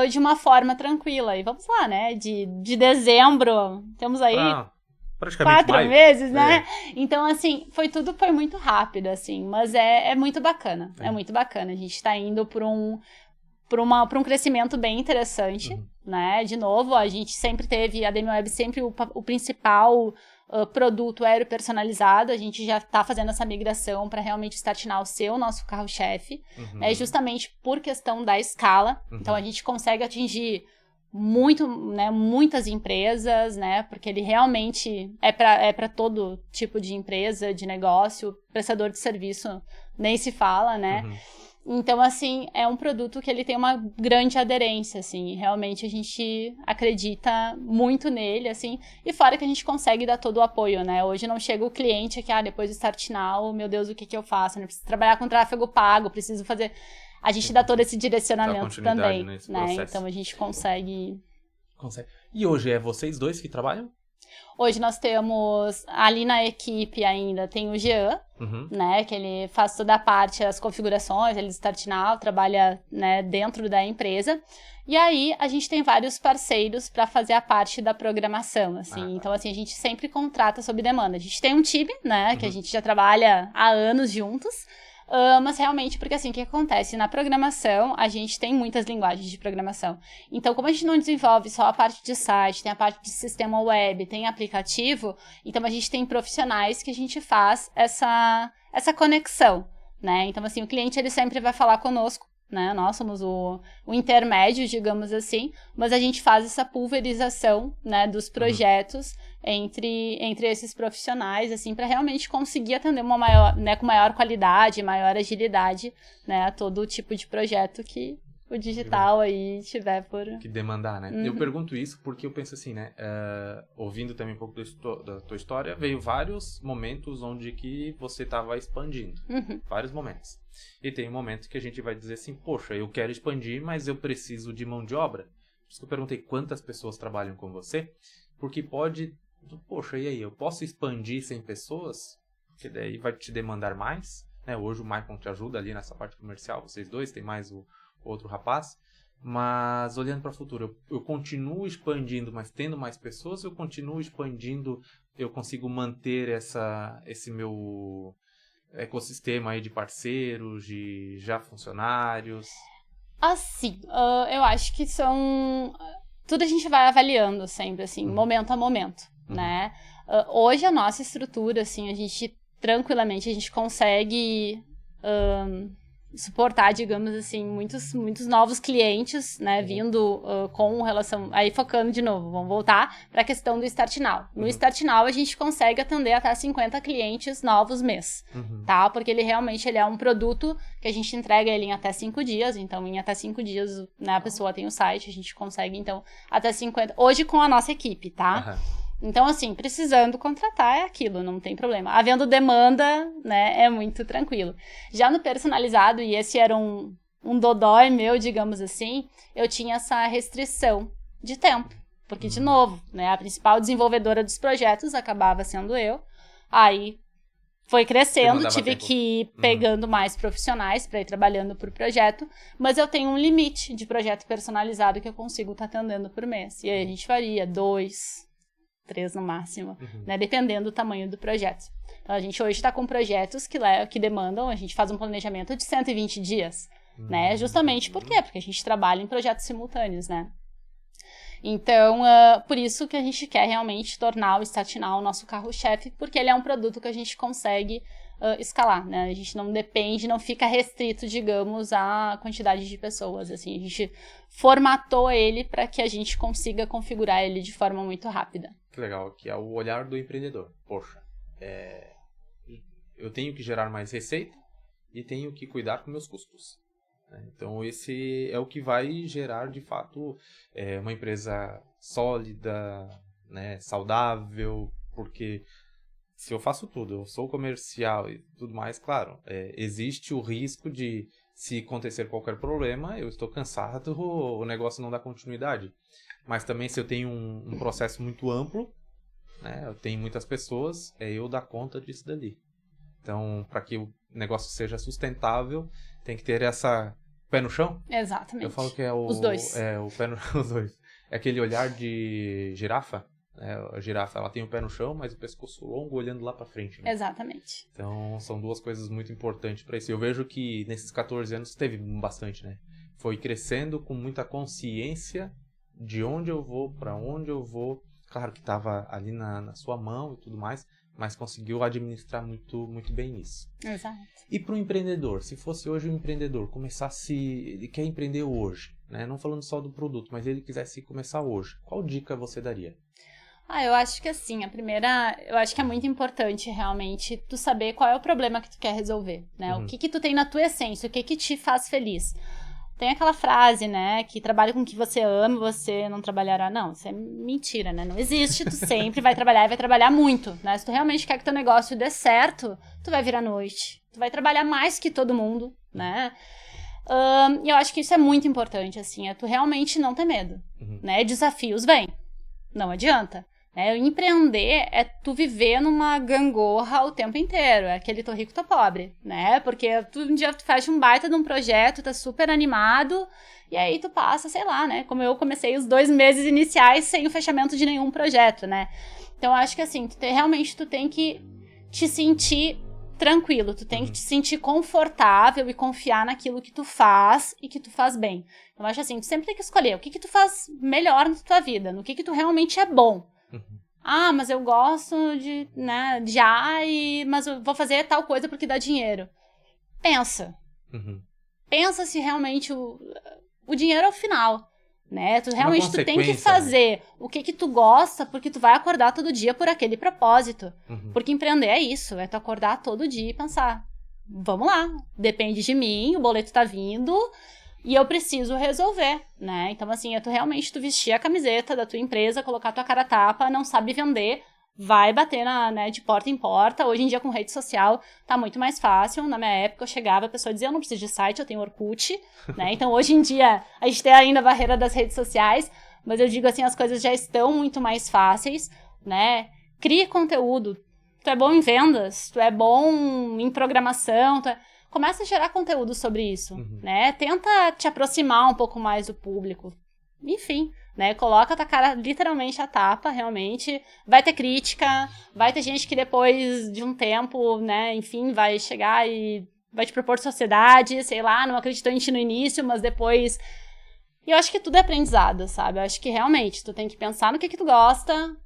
de uma forma tranquila. E vamos lá, né? De dezembro, temos aí... praticamente 4 meses, né? Então, assim, foi muito rápido, assim, mas é muito bacana. É muito bacana. A gente tá indo por um crescimento bem interessante, né? De novo, a gente sempre teve, a DMWeb sempre o principal produto era o personalizado. A gente já tá fazendo essa migração para realmente o Start Now ser o nosso carro-chefe, né? Justamente por questão da escala. Então, a gente consegue atingir muitas empresas, né, porque ele realmente é para todo tipo de empresa, de negócio, prestador de serviço, nem se fala, né, então, assim, é um produto que ele tem uma grande aderência, assim, realmente a gente acredita muito nele, assim, e fora que a gente consegue dar todo o apoio, né, hoje não chega o cliente aqui, depois do Start Now, meu Deus, o que eu faço, eu preciso trabalhar com tráfego pago, preciso fazer... A gente dá todo esse direcionamento também, né? Então a gente consegue. E hoje é vocês dois que trabalham? Hoje nós temos, ali na equipe ainda, tem o Jean, né? Que ele faz toda a parte, as configurações, ele Start Now, trabalha, né, dentro da empresa. E aí a gente tem vários parceiros para fazer a parte da programação, assim. Então, assim, a gente sempre contrata sob demanda. A gente tem um time, né? Que a gente já trabalha há anos juntos. Mas realmente, porque assim, o que acontece? Na programação, a gente tem muitas linguagens de programação. Então, como a gente não desenvolve só a parte de site, tem a parte de sistema web, tem aplicativo, então a gente tem profissionais que a gente faz essa conexão, né? Então, assim, o cliente, ele sempre vai falar conosco, né? Nós somos o intermédio, digamos assim, mas a gente faz essa pulverização, né, dos projetos entre esses profissionais, assim, para realmente conseguir atender uma maior, né, com maior qualidade, maior agilidade, né, a todo tipo de projeto que o digital aí tiver por... Que demandar, né? Eu pergunto isso porque eu penso assim, né? Ouvindo também um pouco da tua história, veio vários momentos onde que você estava expandindo. Vários momentos. E tem um momento que a gente vai dizer assim, poxa, eu quero expandir, mas eu preciso de mão de obra. Por isso que eu perguntei quantas pessoas trabalham com você, porque pode... Poxa, e aí? Eu posso expandir 100 pessoas? Porque daí vai te demandar mais? né? Hoje o Maicon te ajuda ali nessa parte comercial, vocês dois, tem mais o outro rapaz. Mas olhando para o futuro, eu continuo expandindo, mas tendo mais pessoas, eu continuo expandindo, eu consigo manter esse meu ecossistema aí de parceiros, de já funcionários? Assim, eu acho que tudo a gente vai avaliando sempre, assim, momento a momento, né? Hoje a nossa estrutura, assim, tranquilamente, a gente consegue suportar, digamos assim, muitos novos clientes, né, vindo com relação... Aí focando de novo, vamos voltar para a questão do Start Now. No Start Now a gente consegue atender até 50 clientes novos mês, tá? Porque ele é um produto que a gente entrega ele em até 5 dias, então em até 5 dias, né, a pessoa tem o site, a gente consegue, então, até 50... Hoje com a nossa equipe, tá? Então, assim, precisando contratar é aquilo, não tem problema. Havendo demanda, né, é muito tranquilo. Já no personalizado, e esse era um dodói meu, digamos assim, eu tinha essa restrição de tempo. Porque, de novo, né, a principal desenvolvedora dos projetos acabava sendo eu. Aí foi crescendo, tive que ir pegando mais profissionais para ir trabalhando por projeto, mas eu tenho um limite de projeto personalizado que eu consigo estar atendendo por mês. E aí a gente faria 2, 3 no máximo, né, dependendo do tamanho do projeto. Então, a gente hoje está com projetos que demandam, a gente faz um planejamento de 120 dias, né, justamente por quê? Porque a gente trabalha em projetos simultâneos, né. Então, por isso que a gente quer realmente tornar o Start Now o nosso carro-chefe, porque ele é um produto que a gente consegue escalar, né? A gente não depende, não fica restrito, digamos, à quantidade de pessoas, assim. A gente formatou ele para que a gente consiga configurar ele de forma muito rápida. Que legal, que é o olhar do empreendedor. Poxa, eu tenho que gerar mais receita e tenho que cuidar com meus custos. Então, esse é o que vai gerar, de fato, uma empresa sólida, né, saudável, porque se eu faço tudo, eu sou comercial e tudo mais, claro, existe o risco de, se acontecer qualquer problema, eu estou cansado, o negócio não dá continuidade. Mas também, se eu tenho um processo muito amplo, né, eu tenho muitas pessoas, eu dar conta disso dali. Então, para que o negócio seja sustentável, tem que ter essa pé no chão. Exatamente. Eu falo que os dois. O pé no chão, os dois. É aquele olhar de girafa. A girafa, ela tem o pé no chão, mas o pescoço longo olhando lá para frente. Né? Exatamente. Então, são duas coisas muito importantes para isso. Eu vejo que nesses 14 anos teve bastante, né? Foi crescendo com muita consciência de onde eu vou, para onde eu vou. Claro que estava ali na sua mão e tudo mais, mas conseguiu administrar muito, muito bem isso. Exato. E para o empreendedor, se fosse hoje um empreendedor, ele quer empreender hoje, né? Não falando só do produto, mas ele quisesse começar hoje, qual dica você daria? Eu acho que assim, eu acho que é muito importante realmente tu saber qual é o problema que tu quer resolver, né? O que tu tem na tua essência, o que te faz feliz. Tem aquela frase, né, que trabalha com o que você ama, você não trabalhará. Não, isso é mentira, né? Não existe, tu sempre vai trabalhar e vai trabalhar muito, né? Se tu realmente quer que teu negócio dê certo, tu vai vir à noite, tu vai trabalhar mais que todo mundo, né? E eu acho que isso é muito importante, assim, tu realmente não ter medo, né? Desafios vêm, não adianta. Empreender é tu viver numa gangorra o tempo inteiro, é aquele tô rico, tô pobre, né? Porque um dia tu faz um baita de um projeto, tá super animado, e aí tu passa, sei lá, né? Como eu comecei os 2 meses iniciais sem o fechamento de nenhum projeto, né? Então, eu acho que assim, realmente tu tem que te sentir tranquilo, tu tem que te sentir confortável e confiar naquilo que tu faz e que tu faz bem. Então, eu acho assim, tu sempre tem que escolher o que tu faz melhor na tua vida, no que tu realmente é bom. Mas eu gosto de, né, mas eu vou fazer tal coisa porque dá dinheiro. Pensa. Pensa se realmente o dinheiro é o final, né? Tu realmente tu tem que fazer o que tu gosta, porque tu vai acordar todo dia por aquele propósito. Porque empreender é isso, é tu acordar todo dia e pensar, vamos lá, depende de mim, o boleto tá vindo e eu preciso resolver, né? Então, assim, tu realmente vestir a camiseta da tua empresa, colocar a tua cara a tapa, não sabe vender, vai bater de porta em porta. Hoje em dia, com rede social, tá muito mais fácil. Na minha época, eu chegava, a pessoa dizia, eu não preciso de site, eu tenho Orkut, né? Então, hoje em dia, a gente tem ainda a barreira das redes sociais, mas eu digo assim, as coisas já estão muito mais fáceis, né? Crie conteúdo, tu é bom em vendas, tu é bom em programação, começa a gerar conteúdo sobre isso, né? Tenta te aproximar um pouco mais do público. Enfim, né? Coloca a tua cara literalmente a tapa, realmente. Vai ter crítica, vai ter gente que depois de um tempo, né, enfim, vai chegar e vai te propor sociedade, sei lá, não acreditou em ti no início, mas depois... E eu acho que tudo é aprendizado, sabe? Eu acho que realmente tu tem que pensar no que tu gosta,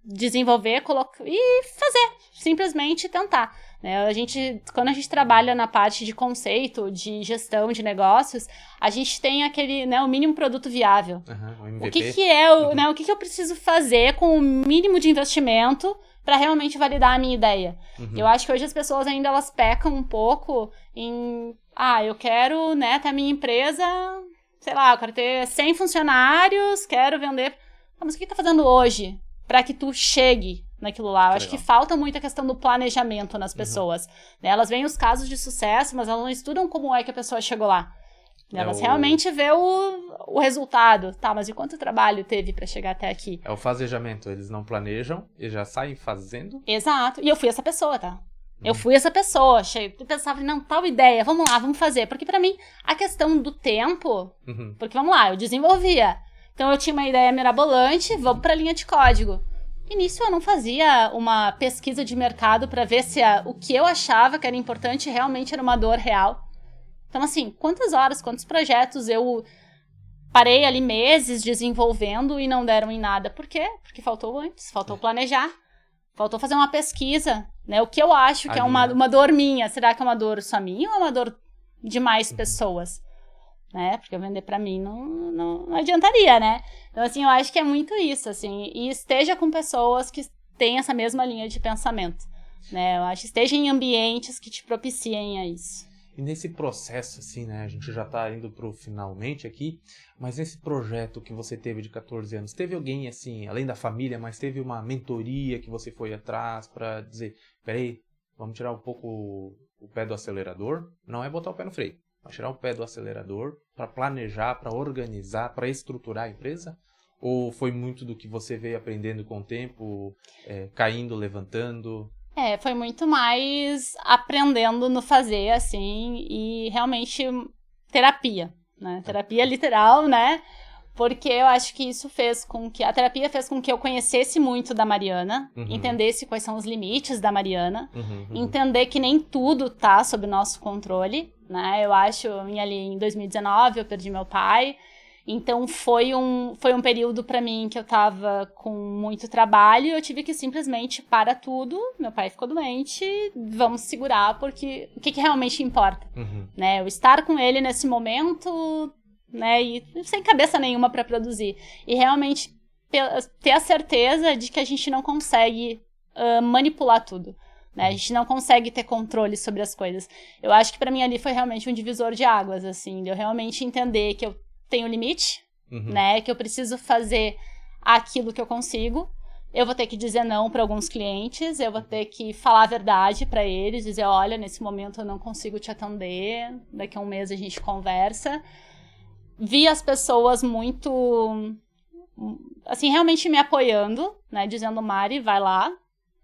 desenvolver, e fazer, simplesmente tentar. Né? Quando a gente trabalha na parte de conceito, de gestão de negócios, a gente tem aquele, né, o mínimo produto viável. O MVP. O que é, né, o que eu preciso fazer com o mínimo de investimento para realmente validar a minha ideia. Eu acho que hoje as pessoas ainda elas pecam um pouco em, eu quero, né, ter a minha empresa, sei lá, eu quero ter 100 funcionários, quero vender... mas o que tá fazendo hoje para que tu chegue naquilo lá? Eu acho que falta muito a questão do planejamento nas pessoas. Né? Elas veem os casos de sucesso, mas elas não estudam como é que a pessoa chegou lá. Elas realmente vê o resultado. Tá, mas e quanto trabalho teve para chegar até aqui? É o fazejamento. Eles não planejam e já saem fazendo. Exato. E eu fui essa pessoa, tá? Eu fui essa pessoa. Eu pensava, não, tal ideia, vamos lá, vamos fazer. Porque para mim, a questão do tempo... Porque, vamos lá, eu desenvolvia. Então, eu tinha uma ideia mirabolante, vamos para a linha de código. Início, eu não fazia uma pesquisa de mercado para ver se o que eu achava que era importante realmente era uma dor real. Então, assim, quantas horas, quantos projetos eu parei ali meses desenvolvendo e não deram em nada? Por quê? Porque faltou antes, faltou planejar, faltou fazer uma pesquisa, né? O que eu acho que é uma dor minha, será que é uma dor só minha ou é uma dor de mais pessoas? Né? Porque vender pra mim não adiantaria, né? Então, assim, eu acho que é muito isso, assim. E esteja com pessoas que têm essa mesma linha de pensamento, né? Eu acho que esteja em ambientes que te propiciem a isso. E nesse processo, assim, né? A gente já tá indo pro finalmente aqui, mas nesse projeto que você teve de 14 anos, teve alguém, assim, além da família, mas teve uma mentoria que você foi atrás pra dizer, peraí, vamos tirar um pouco o pé do acelerador? Não é botar o pé no freio. Para tirar o pé do acelerador, para planejar, para organizar, para estruturar a empresa? Ou foi muito do que você veio aprendendo com o tempo, caindo, levantando? Foi muito mais aprendendo no fazer, assim, e realmente terapia, né? Terapia literal, né? Porque eu acho que isso fez com que... A terapia fez com que eu conhecesse muito da Mariana, entendesse quais são os limites da Mariana, entender que nem tudo tá sob nosso controle, né? Eu acho, ali em 2019, eu perdi meu pai, então foi um período pra mim que eu tava com muito trabalho e eu tive que simplesmente parar tudo, meu pai ficou doente, vamos segurar, porque o que realmente importa, né? Eu estar com ele nesse momento... né, e sem cabeça nenhuma para produzir. E realmente ter a certeza de que a gente não consegue manipular tudo. Né? A gente não consegue ter controle sobre as coisas. Eu acho que para mim ali foi realmente um divisor de águas, assim, de eu realmente entender que eu tenho limite, né, que eu preciso fazer aquilo que eu consigo. Eu vou ter que dizer não para alguns clientes, eu vou ter que falar a verdade para eles, dizer, olha, nesse momento eu não consigo te atender, daqui a um mês a gente conversa. Vi as pessoas muito, assim, realmente me apoiando, né, dizendo, Mari, vai lá,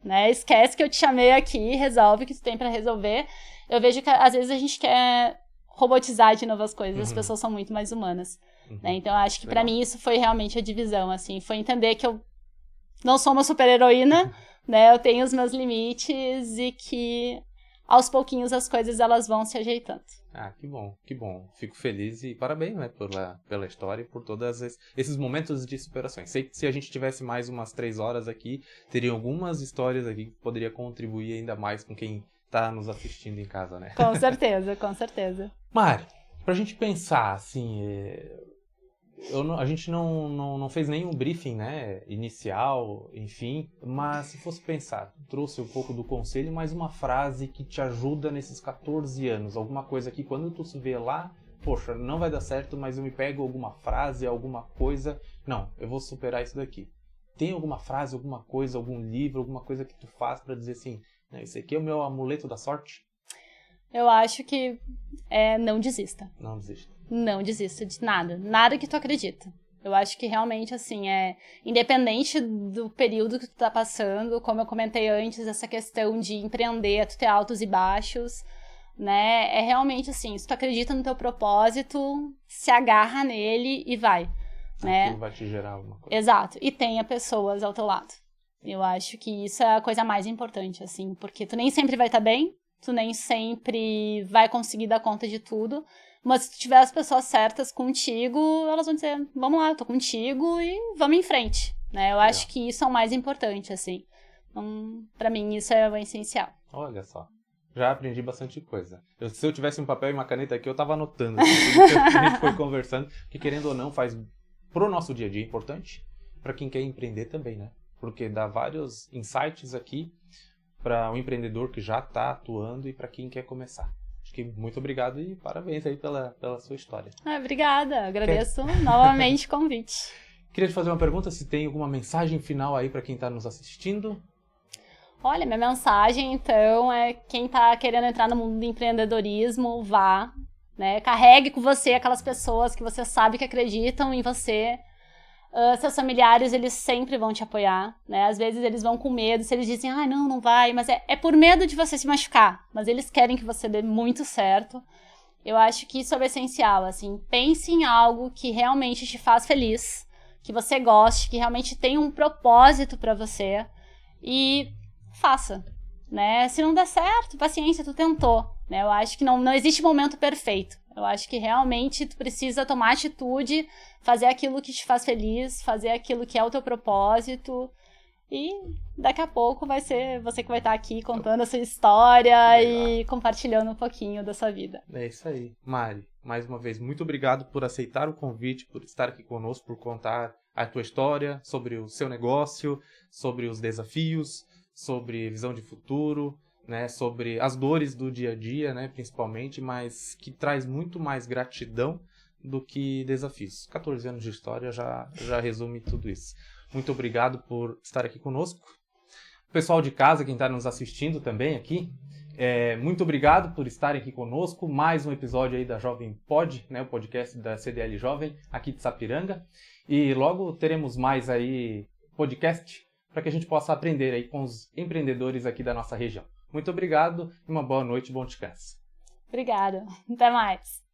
né, esquece que eu te chamei aqui, resolve o que tu tem pra resolver. Eu vejo que às vezes a gente quer robotizar de novo as coisas, as pessoas são muito mais humanas, né, então eu acho que pra mim isso foi realmente a divisão, assim, foi entender que eu não sou uma super-heroína, né, eu tenho os meus limites e que aos pouquinhos as coisas elas vão se ajeitando. Ah, que bom, que bom. Fico feliz e parabéns, né, pela história e por todos esses momentos de superação. Sei que se a gente tivesse mais umas 3 horas aqui, teria algumas histórias aqui que poderia contribuir ainda mais com quem está nos assistindo em casa, né? Com certeza, com certeza. Mari, pra gente pensar, assim, a gente não fez nenhum briefing, né, inicial, enfim, mas se fosse pensar, trouxe um pouco do conselho, mas uma frase que te ajuda nesses 14 anos, alguma coisa que quando tu se vê lá, poxa, não vai dar certo, mas eu me pego alguma frase, alguma coisa, não, eu vou superar isso daqui. Tem alguma frase, alguma coisa, algum livro, alguma coisa que tu faz pra dizer assim, esse aqui é o meu amuleto da sorte? Eu acho que não desista. Não desista. Não desista de nada. Nada que tu acredita. Eu acho que realmente, assim, independente do período que tu tá passando, como eu comentei antes, essa questão de empreender, tu ter altos e baixos, né? É realmente assim, se tu acredita no teu propósito, se agarra nele e vai, né? Aquilo vai te gerar alguma coisa. Exato. E tenha pessoas ao teu lado. Eu acho que isso é a coisa mais importante, assim, porque tu nem sempre vai estar bem, tu nem sempre vai conseguir dar conta de tudo, mas se tu tiver as pessoas certas contigo, elas vão dizer, vamos lá, eu tô contigo e vamos em frente, né? Eu acho que isso é o mais importante, assim. Então, pra mim, isso é o essencial. Olha só. Já aprendi bastante coisa. Se eu tivesse um papel e uma caneta aqui, eu tava anotando tudo que a gente foi conversando, que querendo ou não, faz pro nosso dia a dia importante, para quem quer empreender também, né? Porque dá vários insights aqui para um empreendedor que já está atuando e para quem quer começar. Acho que muito obrigado e parabéns aí pela sua história. Obrigada, agradeço novamente o convite. Queria te fazer uma pergunta, se tem alguma mensagem final aí para quem está nos assistindo? Olha, minha mensagem, então, é quem está querendo entrar no mundo do empreendedorismo, vá, né? Carregue com você aquelas pessoas que você sabe que acreditam em você. Seus familiares, eles sempre vão te apoiar, né? Às vezes eles vão com medo, se eles dizem, não vai, mas é por medo de você se machucar, mas eles querem que você dê muito certo. Eu acho que isso é o essencial, assim, pense em algo que realmente te faz feliz, que você goste, que realmente tem um propósito para você e faça, né? Se não der certo, paciência, tu tentou, né? Eu acho que não existe momento perfeito. Eu acho que realmente tu precisa tomar atitude, fazer aquilo que te faz feliz, fazer aquilo que é o teu propósito. E daqui a pouco vai ser você que vai estar aqui contando a sua história. Legal. E compartilhando um pouquinho da sua vida. É isso aí. Mari, mais uma vez, muito obrigado por aceitar o convite, por estar aqui conosco, por contar a tua história, sobre o seu negócio, sobre os desafios, sobre visão de futuro, né, sobre as dores do dia a dia, né, principalmente, mas que traz muito mais gratidão do que desafios. 14 anos de história já resume tudo isso. Muito obrigado por estar aqui conosco. Pessoal de casa, quem está nos assistindo também aqui, muito obrigado por estarem aqui conosco. Mais um episódio aí da Jovem Pod, né, o podcast da CDL Jovem, aqui de Sapiranga. E logo teremos mais aí podcast para que a gente possa aprender aí com os empreendedores aqui da nossa região. Muito obrigado e uma boa noite, bom descanso. Obrigada. Até mais.